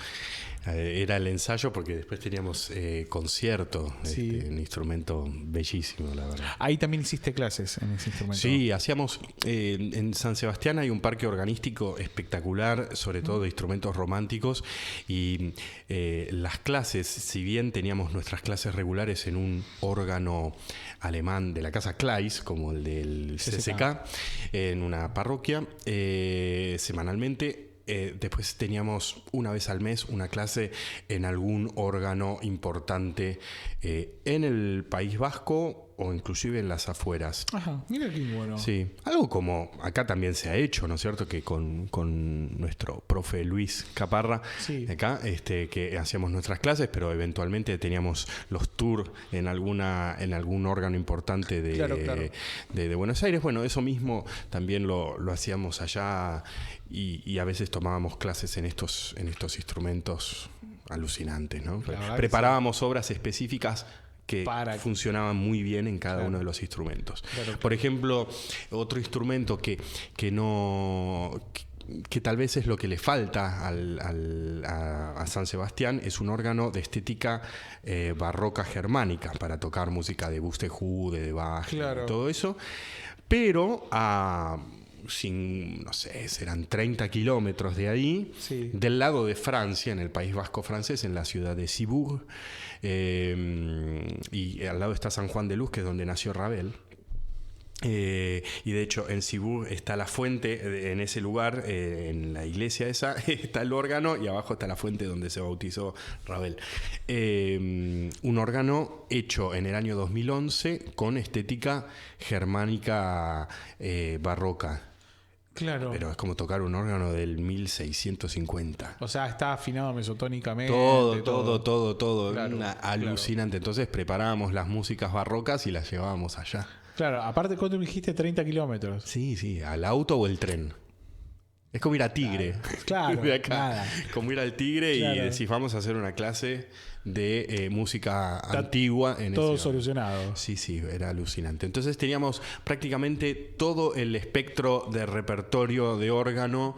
era el ensayo porque después teníamos concierto. Sí. Un instrumento bellísimo, la verdad. Ahí también hiciste clases en ese instrumento. Sí, hacíamos... en San Sebastián hay un parque organístico espectacular, sobre todo de instrumentos románticos, y las clases, si bien teníamos nuestras clases regulares en un órgano alemán de la casa Kleis, como el del CCK, en una parroquia, semanalmente. Después teníamos una vez al mes una clase en algún órgano importante en el País Vasco o inclusive en las afueras. Ajá, mira qué bueno. Sí, algo como acá también se ha hecho, ¿no es cierto? Que con nuestro profe Luis Caparra, acá, que hacíamos nuestras clases, pero eventualmente teníamos los tours en algún órgano importante de Buenos Aires. Bueno, eso mismo también lo hacíamos allá y a veces tomábamos clases en estos instrumentos alucinantes, ¿no? Preparábamos obras específicas que funcionaban muy bien en cada uno de los instrumentos. Por ejemplo, otro instrumento que tal vez es lo que le falta a San Sebastián es un órgano de estética barroca germánica para tocar música de Buxtehude, de Bach, y todo eso, pero no sé, serán 30 kilómetros de ahí, del lado de Francia, en el País Vasco francés, en la ciudad de Cibourg, y al lado está San Juan de Luz, que es donde nació Ravel. Y de hecho en Cibourg está la fuente, en ese lugar, en la iglesia esa, está el órgano y abajo está la fuente donde se bautizó Ravel. Un órgano hecho en el año 2011 con estética germánica barroca. Claro. Pero es como tocar un órgano del 1650. O sea, está afinado mesotónicamente. Todo. Alucinante. Entonces preparábamos las músicas barrocas y las llevábamos allá. Claro, aparte, ¿cuánto me dijiste? 30 kilómetros. Sí, al auto o el tren. Es como ir a Tigre. Claro, de acá. nada. Como ir al Tigre y decís, vamos a hacer una clase de música antigua. Todo solucionado. Sí, era alucinante. Entonces teníamos prácticamente todo el espectro de repertorio de órgano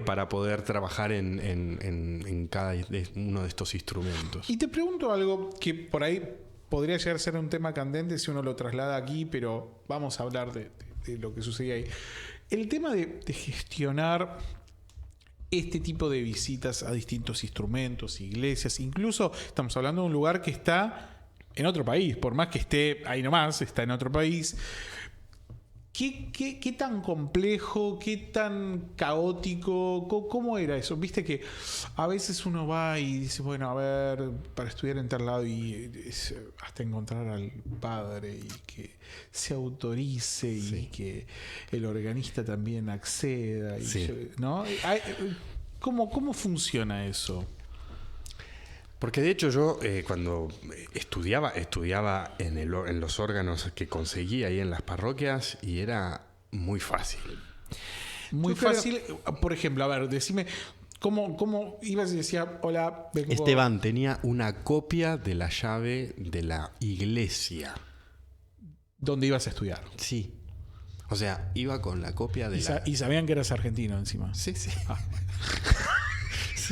para poder trabajar en cada uno de estos instrumentos. Y te pregunto algo que por ahí podría llegar a ser un tema candente si uno lo traslada aquí, pero vamos a hablar de lo que sucede ahí. El tema de gestionar este tipo de visitas a distintos instrumentos, iglesias, incluso estamos hablando de un lugar que está en otro país, por más que esté ahí nomás, está en otro país. ¿Qué tan complejo, qué tan caótico, cómo era eso? Viste que a veces uno va y dice, bueno, a ver, para estudiar en tal lado y hasta encontrar al padre y que se autorice y que el organista también acceda, ¿no? ¿Cómo funciona eso? Porque de hecho yo cuando estudiaba en los órganos que conseguí ahí en las parroquias y era muy fácil. Muy fácil. Por ejemplo, a ver, decime, ¿cómo ibas y decías, hola, vengo? Esteban tenía una copia de la llave de la iglesia. ¿Dónde ibas a estudiar? Sí. O sea, iba con la copia de y sabían que eras argentino encima. Sí.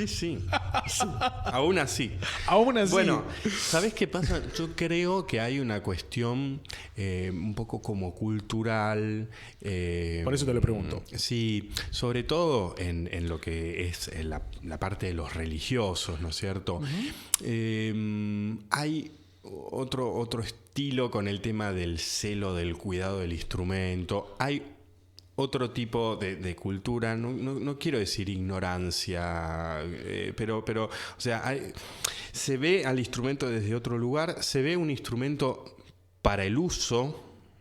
Sí. Aún así. Bueno, ¿sabés qué pasa? Yo creo que hay una cuestión un poco como cultural. Por eso te lo pregunto. Sí, sobre todo en lo que es la parte de los religiosos, ¿no es cierto? Hay otro estilo con el tema del celo, del cuidado del instrumento. Hay otro tipo de cultura, no quiero decir ignorancia, pero o sea, se ve al instrumento desde otro lugar, se ve un instrumento para el uso.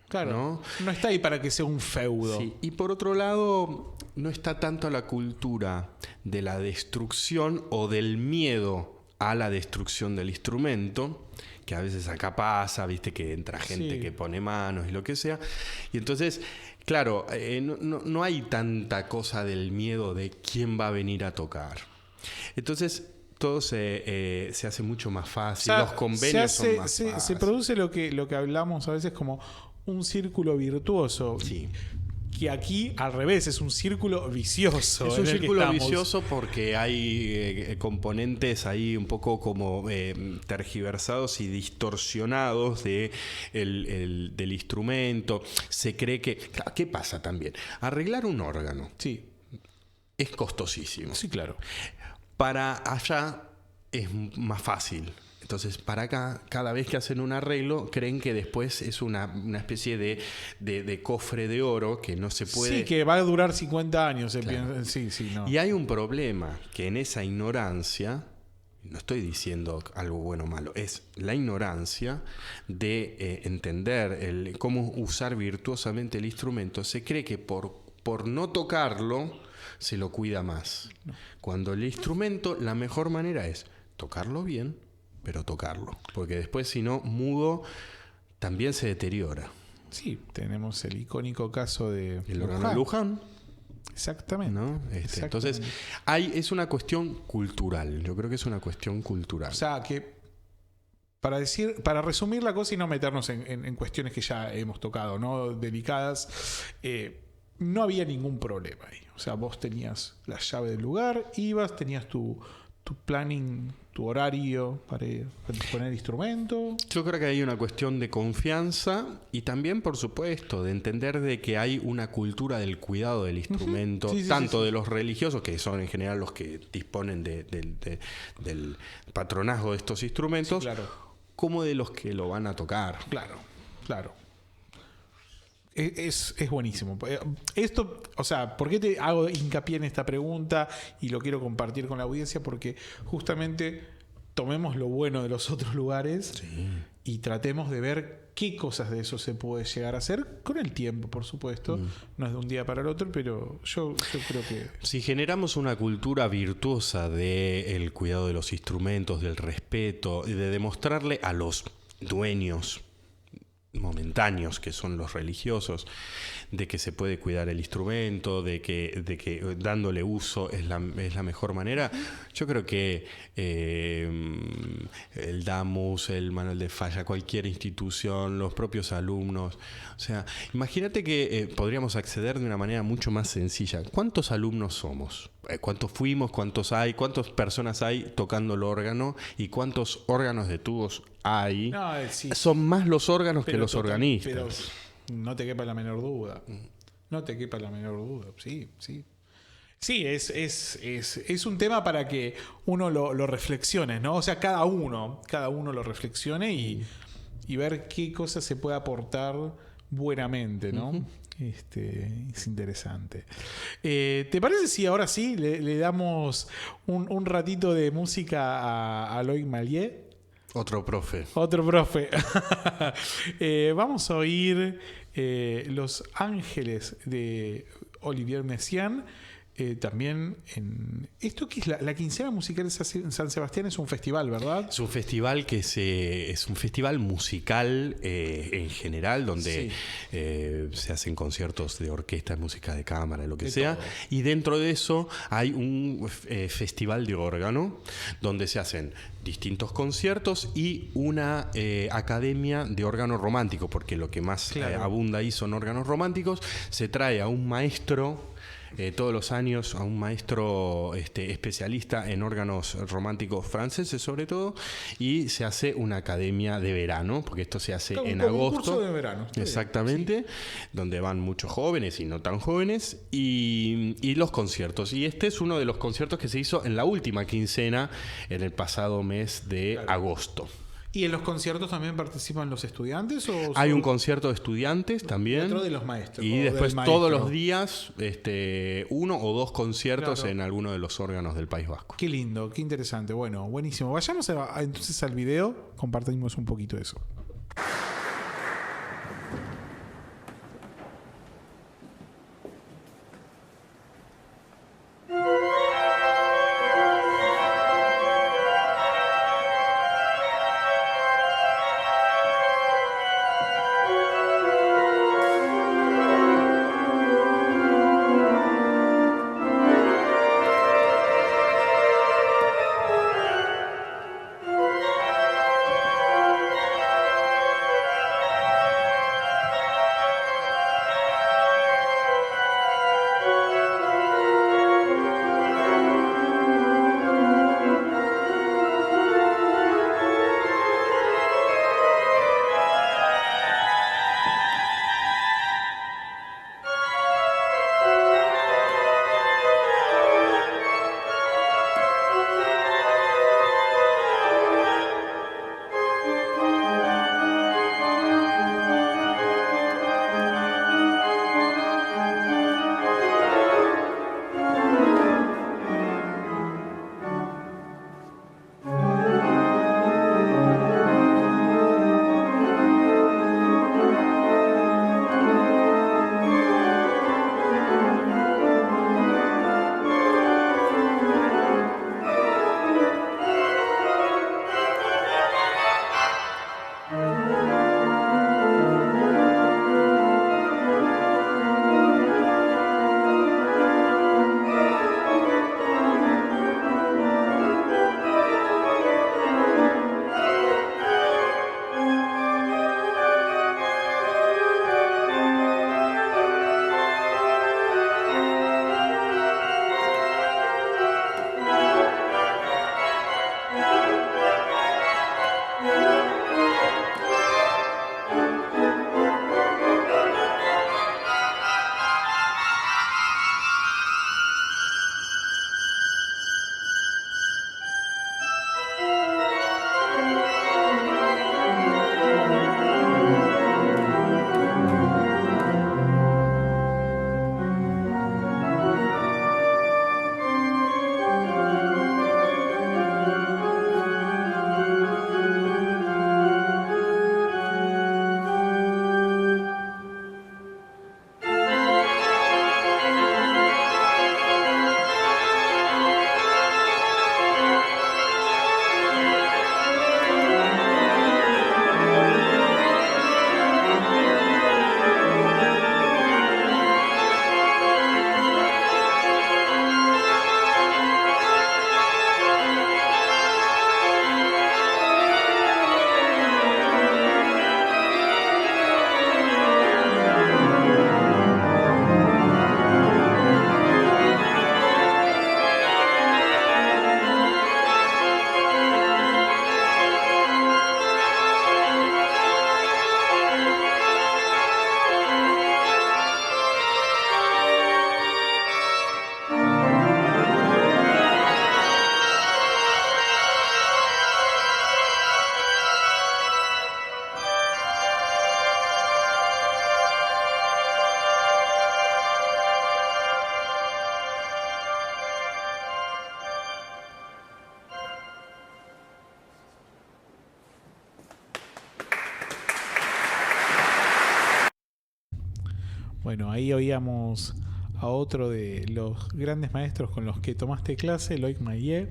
Claro, no está ahí para que sea un feudo. Sí. Y por otro lado, no está tanto la cultura de la destrucción o del miedo a la destrucción del instrumento, que a veces acá pasa, viste que entra gente que pone manos y lo que sea, y entonces Claro, no hay tanta cosa del miedo de quién va a venir a tocar. Entonces, todo se hace mucho más fácil, los convenios son más fáciles. Se produce lo que hablamos a veces como un círculo virtuoso. Sí. Que aquí, al revés, es un círculo vicioso. Es un círculo vicioso porque hay componentes ahí un poco como tergiversados y distorsionados del instrumento. Se cree que... Claro, ¿qué pasa también? Arreglar un órgano Sí, es costosísimo. sí, claro. Para allá es más fácil. Entonces, para acá, cada vez que hacen un arreglo, creen que después es una especie de cofre de oro que no se puede... Sí, que va a durar 50 años. Claro. Sí, no. Y hay un problema, que en esa ignorancia, no estoy diciendo algo bueno o malo, es la ignorancia de entender cómo usar virtuosamente el instrumento. Se cree que por no tocarlo, se lo cuida más. No. Cuando el instrumento, la mejor manera es tocarlo bien, pero tocarlo. Porque después, si no, mudo, también se deteriora. Sí, tenemos el icónico caso de el órgano de Luján. Exactamente. ¿No? Exactamente. Entonces, es una cuestión cultural. Yo creo que es una cuestión cultural. O sea, que para resumir la cosa y no meternos en cuestiones que ya hemos tocado, ¿no? Delicadas, no había ningún problema ahí. O sea, vos tenías la llave del lugar, ibas, tenías tu planning, tu horario para disponer el instrumento. Yo creo que hay una cuestión de confianza y también, por supuesto, de entender de que hay una cultura del cuidado del instrumento, sí, tanto de los religiosos, que son en general los que disponen del patronazgo de estos instrumentos, sí, claro, como de los que lo van a tocar. Claro. Es buenísimo. Esto, o sea, ¿por qué te hago hincapié en esta pregunta y lo quiero compartir con la audiencia? Porque justamente tomemos lo bueno de los otros lugares y tratemos de ver qué cosas de eso se puede llegar a hacer con el tiempo, por supuesto. No es de un día para el otro, pero yo creo que... Si generamos una cultura virtuosa del cuidado de los instrumentos, del respeto y de demostrarle a los dueños momentáneos, que son los religiosos, de que se puede cuidar el instrumento, de que dándole uso es la mejor manera. Yo creo que el DAMUS, el Manual de Falla, cualquier institución, los propios alumnos, o sea, imagínate que podríamos acceder de una manera mucho más sencilla. ¿Cuántos alumnos somos? ¿Cuántos fuimos? ¿Cuántos hay? ¿Cuántas personas hay tocando el órgano? ¿Y cuántos órganos de tubos hay? No, sí. Son más los órganos que los organistas. Pero no te quepa la menor duda. No te quepa la menor duda. Sí. Sí, es un tema para que uno lo reflexione, ¿no? O sea, cada uno lo reflexione y ver qué cosas se puede aportar buenamente, ¿no? Es interesante. ¿Te parece si ahora sí le damos un ratito de música a Loic Malié? Otro profe. Vamos a oír Los Ángeles de Olivier Messiaen. También en esto que es la quincena musical de San Sebastián, es un festival, ¿verdad? Es un festival que es un festival musical en general, donde se hacen conciertos de orquesta, música de cámara, lo que sea. Todo. Y dentro de eso hay un festival de órgano, donde se hacen distintos conciertos y una academia de órgano romántico, porque lo que más abunda ahí son órganos románticos. Se trae a un maestro todos los años, a un maestro especialista en órganos románticos franceses sobre todo, y se hace una academia de verano, porque esto se hace en agosto. Un curso de verano. Exactamente, donde van muchos jóvenes y no tan jóvenes, y los conciertos. Y este es uno de los conciertos que se hizo en la última quincena, en el pasado mes de agosto. ¿Y en los conciertos también participan los estudiantes? Hay un concierto de estudiantes también. Otro de los maestros. Y después todos los días uno o dos conciertos en alguno de los órganos del País Vasco. Qué lindo, qué interesante. Bueno, buenísimo. Vayamos entonces al video, compartimos un poquito de eso. Bueno, ahí oíamos a otro de los grandes maestros con los que tomaste clase, Loic Maillet.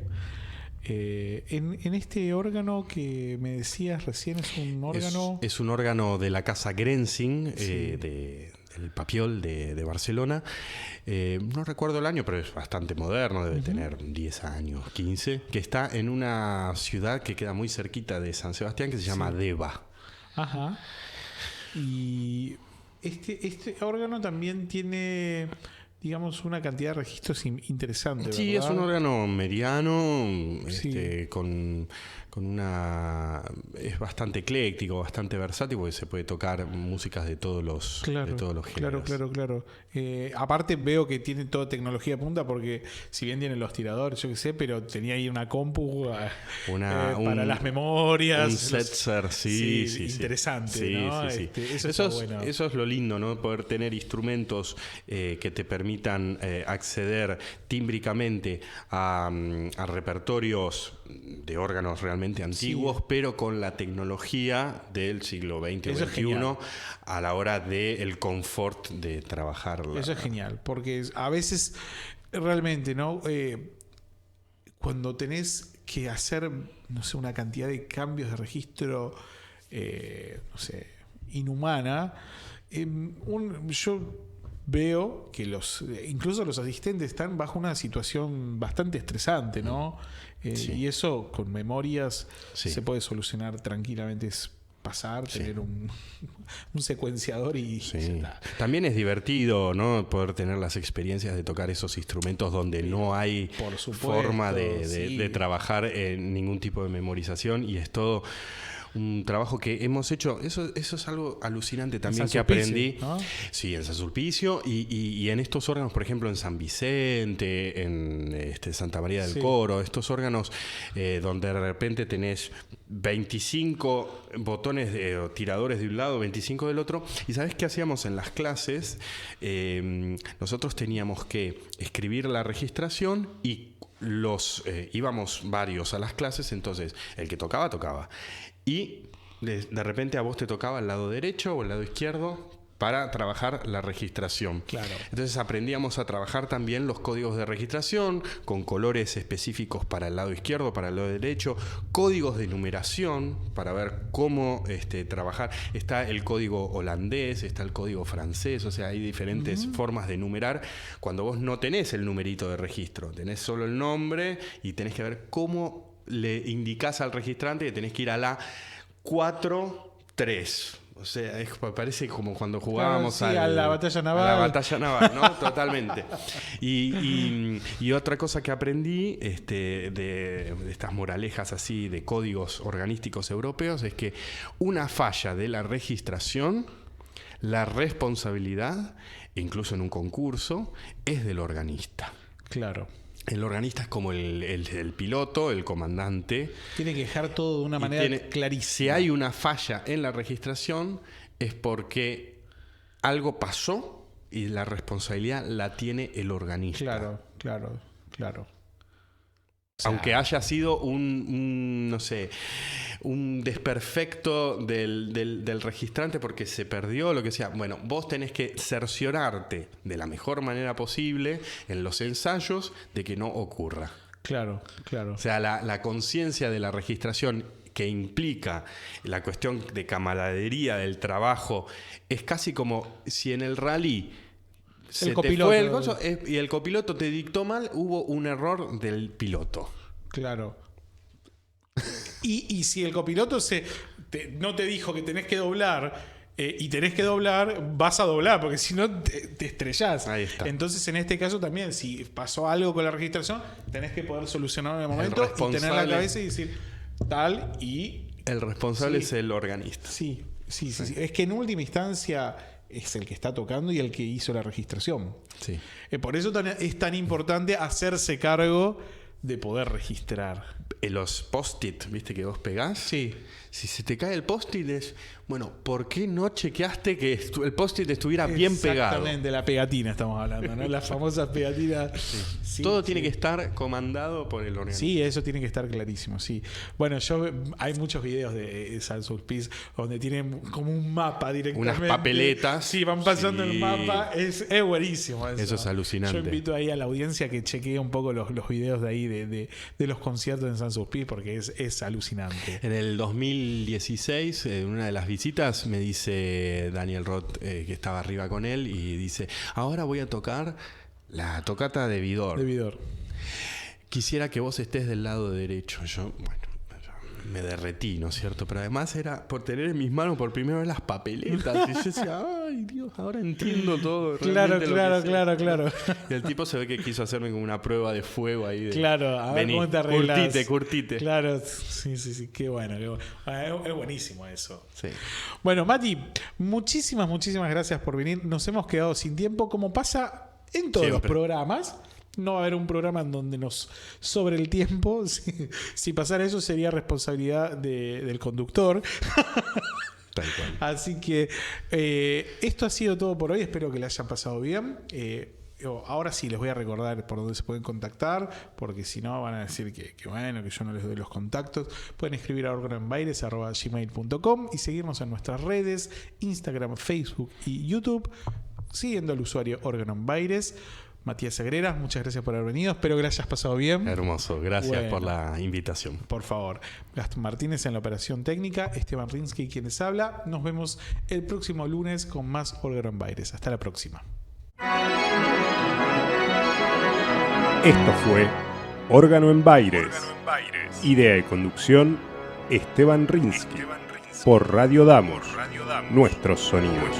En este órgano que me decías recién, es un órgano... Es un órgano de la Casa Grenzing, Sí. del Papiol de Barcelona. No recuerdo el año, pero es bastante moderno, debe tener 10 años, 15, que está en una ciudad que queda muy cerquita de San Sebastián, que se llama Deva. Ajá. Y este órgano también tiene, digamos, una cantidad de registros interesante, Sí, ¿verdad? es un órgano mediano, Sí. con una... Es bastante ecléctico, bastante versátil, porque se puede tocar músicas de todos los géneros. Claro. Aparte veo que tiene toda tecnología de punta, porque si bien tiene los tiradores, yo qué sé, pero tenía ahí una compu para las memorias. Un setzer, sí. Interesante, Sí, ¿no? sí. Eso está bueno. Eso es lo lindo, ¿no? Poder tener instrumentos que te permitan acceder tímbricamente a repertorios de órganos realmente antiguos, pero con la tecnología del siglo XX o Eso es XXI genial. a la hora del confort de trabajar. Eso es genial, porque a veces realmente, ¿no? Cuando tenés que hacer, no sé, una cantidad de cambios de registro, no sé, inhumana, yo veo que incluso los asistentes están bajo una situación bastante estresante, ¿no? Sí. Y eso con memorias Sí. se puede solucionar tranquilamente. Es pasar, tener un secuenciador y Sí. ya está. También es divertido, ¿no? Poder tener las experiencias de tocar esos instrumentos donde no hay Por supuesto, forma de sí. trabajar en ningún tipo de memorización, y es todo un trabajo que hemos hecho. Eso es algo alucinante también San que Sulpicio, aprendí. ¿no? Sí, en San Sulpicio y en estos órganos, por ejemplo, en San Vicente, en Santa María del Sí. Coro, estos órganos donde de repente tenés 25 botones o tiradores de un lado, 25 del otro. ¿Y sabés qué hacíamos en las clases? Nosotros teníamos que escribir la registración y íbamos varios a las clases, entonces el que tocaba. Y de repente a vos te tocaba el lado derecho o el lado izquierdo para trabajar la registración. Claro. Entonces aprendíamos a trabajar también los códigos de registración con colores específicos para el lado izquierdo, para el lado derecho, códigos de numeración para ver cómo trabajar. Está el código holandés, está el código francés, o sea, hay diferentes formas de numerar cuando vos no tenés el numerito de registro, tenés solo el nombre y tenés que ver cómo le indicás al registrante que tenés que ir a la 4-3. O sea, parece como cuando jugábamos Claro, sí, a la batalla naval. A la batalla naval, ¿no? Totalmente. Y otra cosa que aprendí de estas moralejas así de códigos organísticos europeos es que una falla de la registración, la responsabilidad, incluso en un concurso, es del organista. Claro. El organista es como el piloto, el comandante. Tiene que dejar todo de una Y manera clarísima. Si hay una falla en la registración es porque algo pasó y la responsabilidad la tiene el organista. Claro. Aunque haya sido un desperfecto del registrante porque se perdió, lo que sea. Bueno, vos tenés que cerciorarte de la mejor manera posible en los ensayos de que no ocurra. Claro. O sea, la conciencia de la registración que implica la cuestión de camaradería del trabajo es casi como si en el rally se te fue el gozo y el copiloto te dictó mal, hubo un error del piloto. Claro. Y si el copiloto no te dijo que tenés que doblar y tenés que doblar, vas a doblar, porque si no te estrellás. Ahí está. Entonces, en este caso también, si pasó algo con la registración, tenés que poder solucionarlo en el momento y tener la cabeza y decir tal y... El responsable Sí. es el organista. Sí. Es que en última instancia es el que está tocando y el que hizo la registración. Sí. Por eso es tan importante hacerse cargo de poder registrar. los post-it, ¿viste? Que vos pegás. Sí. Si se te cae el post-it es, bueno, ¿por qué no chequeaste que el post-it estuviera bien pegado? Exactamente, la pegatina estamos hablando, ¿no? Las famosas pegatinas. Sí, Todo tiene que estar comandado por el organizador. Sí, eso tiene que estar clarísimo, sí. Bueno, hay muchos videos de San Sulpice donde tienen como un mapa directamente. Unas papeletas. Sí, van pasando el mapa. Es buenísimo eso. Eso es alucinante. Yo invito ahí a la audiencia que chequee un poco los videos de ahí de los conciertos en San Sulpice porque es alucinante. En el 2016, en una de las visitas, me dice Daniel Roth, que estaba arriba con él, y dice, ahora voy a tocar la tocata de Vidor. Quisiera que vos estés del lado derecho. Yo, bueno, me derretí, ¿no es cierto? Pero además era por tener en mis manos por primera vez las papeletas. Y yo decía, ay Dios, ahora entiendo todo. Claro. Y el tipo se ve que quiso hacerme como una prueba de fuego ahí. Claro, a ver cómo te arreglas. Curtite. Claro, sí, qué bueno. Es buenísimo eso. Sí. Bueno, Mati, muchísimas gracias por venir. Nos hemos quedado sin tiempo, como pasa en todos los programas. No va a haber un programa en donde nos sobre el tiempo. Si pasara eso sería responsabilidad del conductor. Tal cual. Así que esto ha sido todo por hoy. Espero que le hayan pasado bien. Ahora sí les voy a recordar por dónde se pueden contactar, porque si no van a decir que yo no les doy los contactos. Pueden escribir a organoenbaires@gmail.com y seguirnos en nuestras redes, Instagram, Facebook y YouTube, siguiendo al usuario organoenbaires. Matías Sagreras, muchas gracias por haber venido. Espero que le hayas pasado bien. Hermoso, gracias por la invitación. Por favor. Gastón Martínez en la operación técnica, Esteban Rinsky quienes habla. Nos vemos el próximo lunes con más Órgano en Baires. Hasta la próxima. Esto fue Órgano en Baires. Idea y conducción, Esteban Rinsky. Por Radio Damos, nuestros sonidos.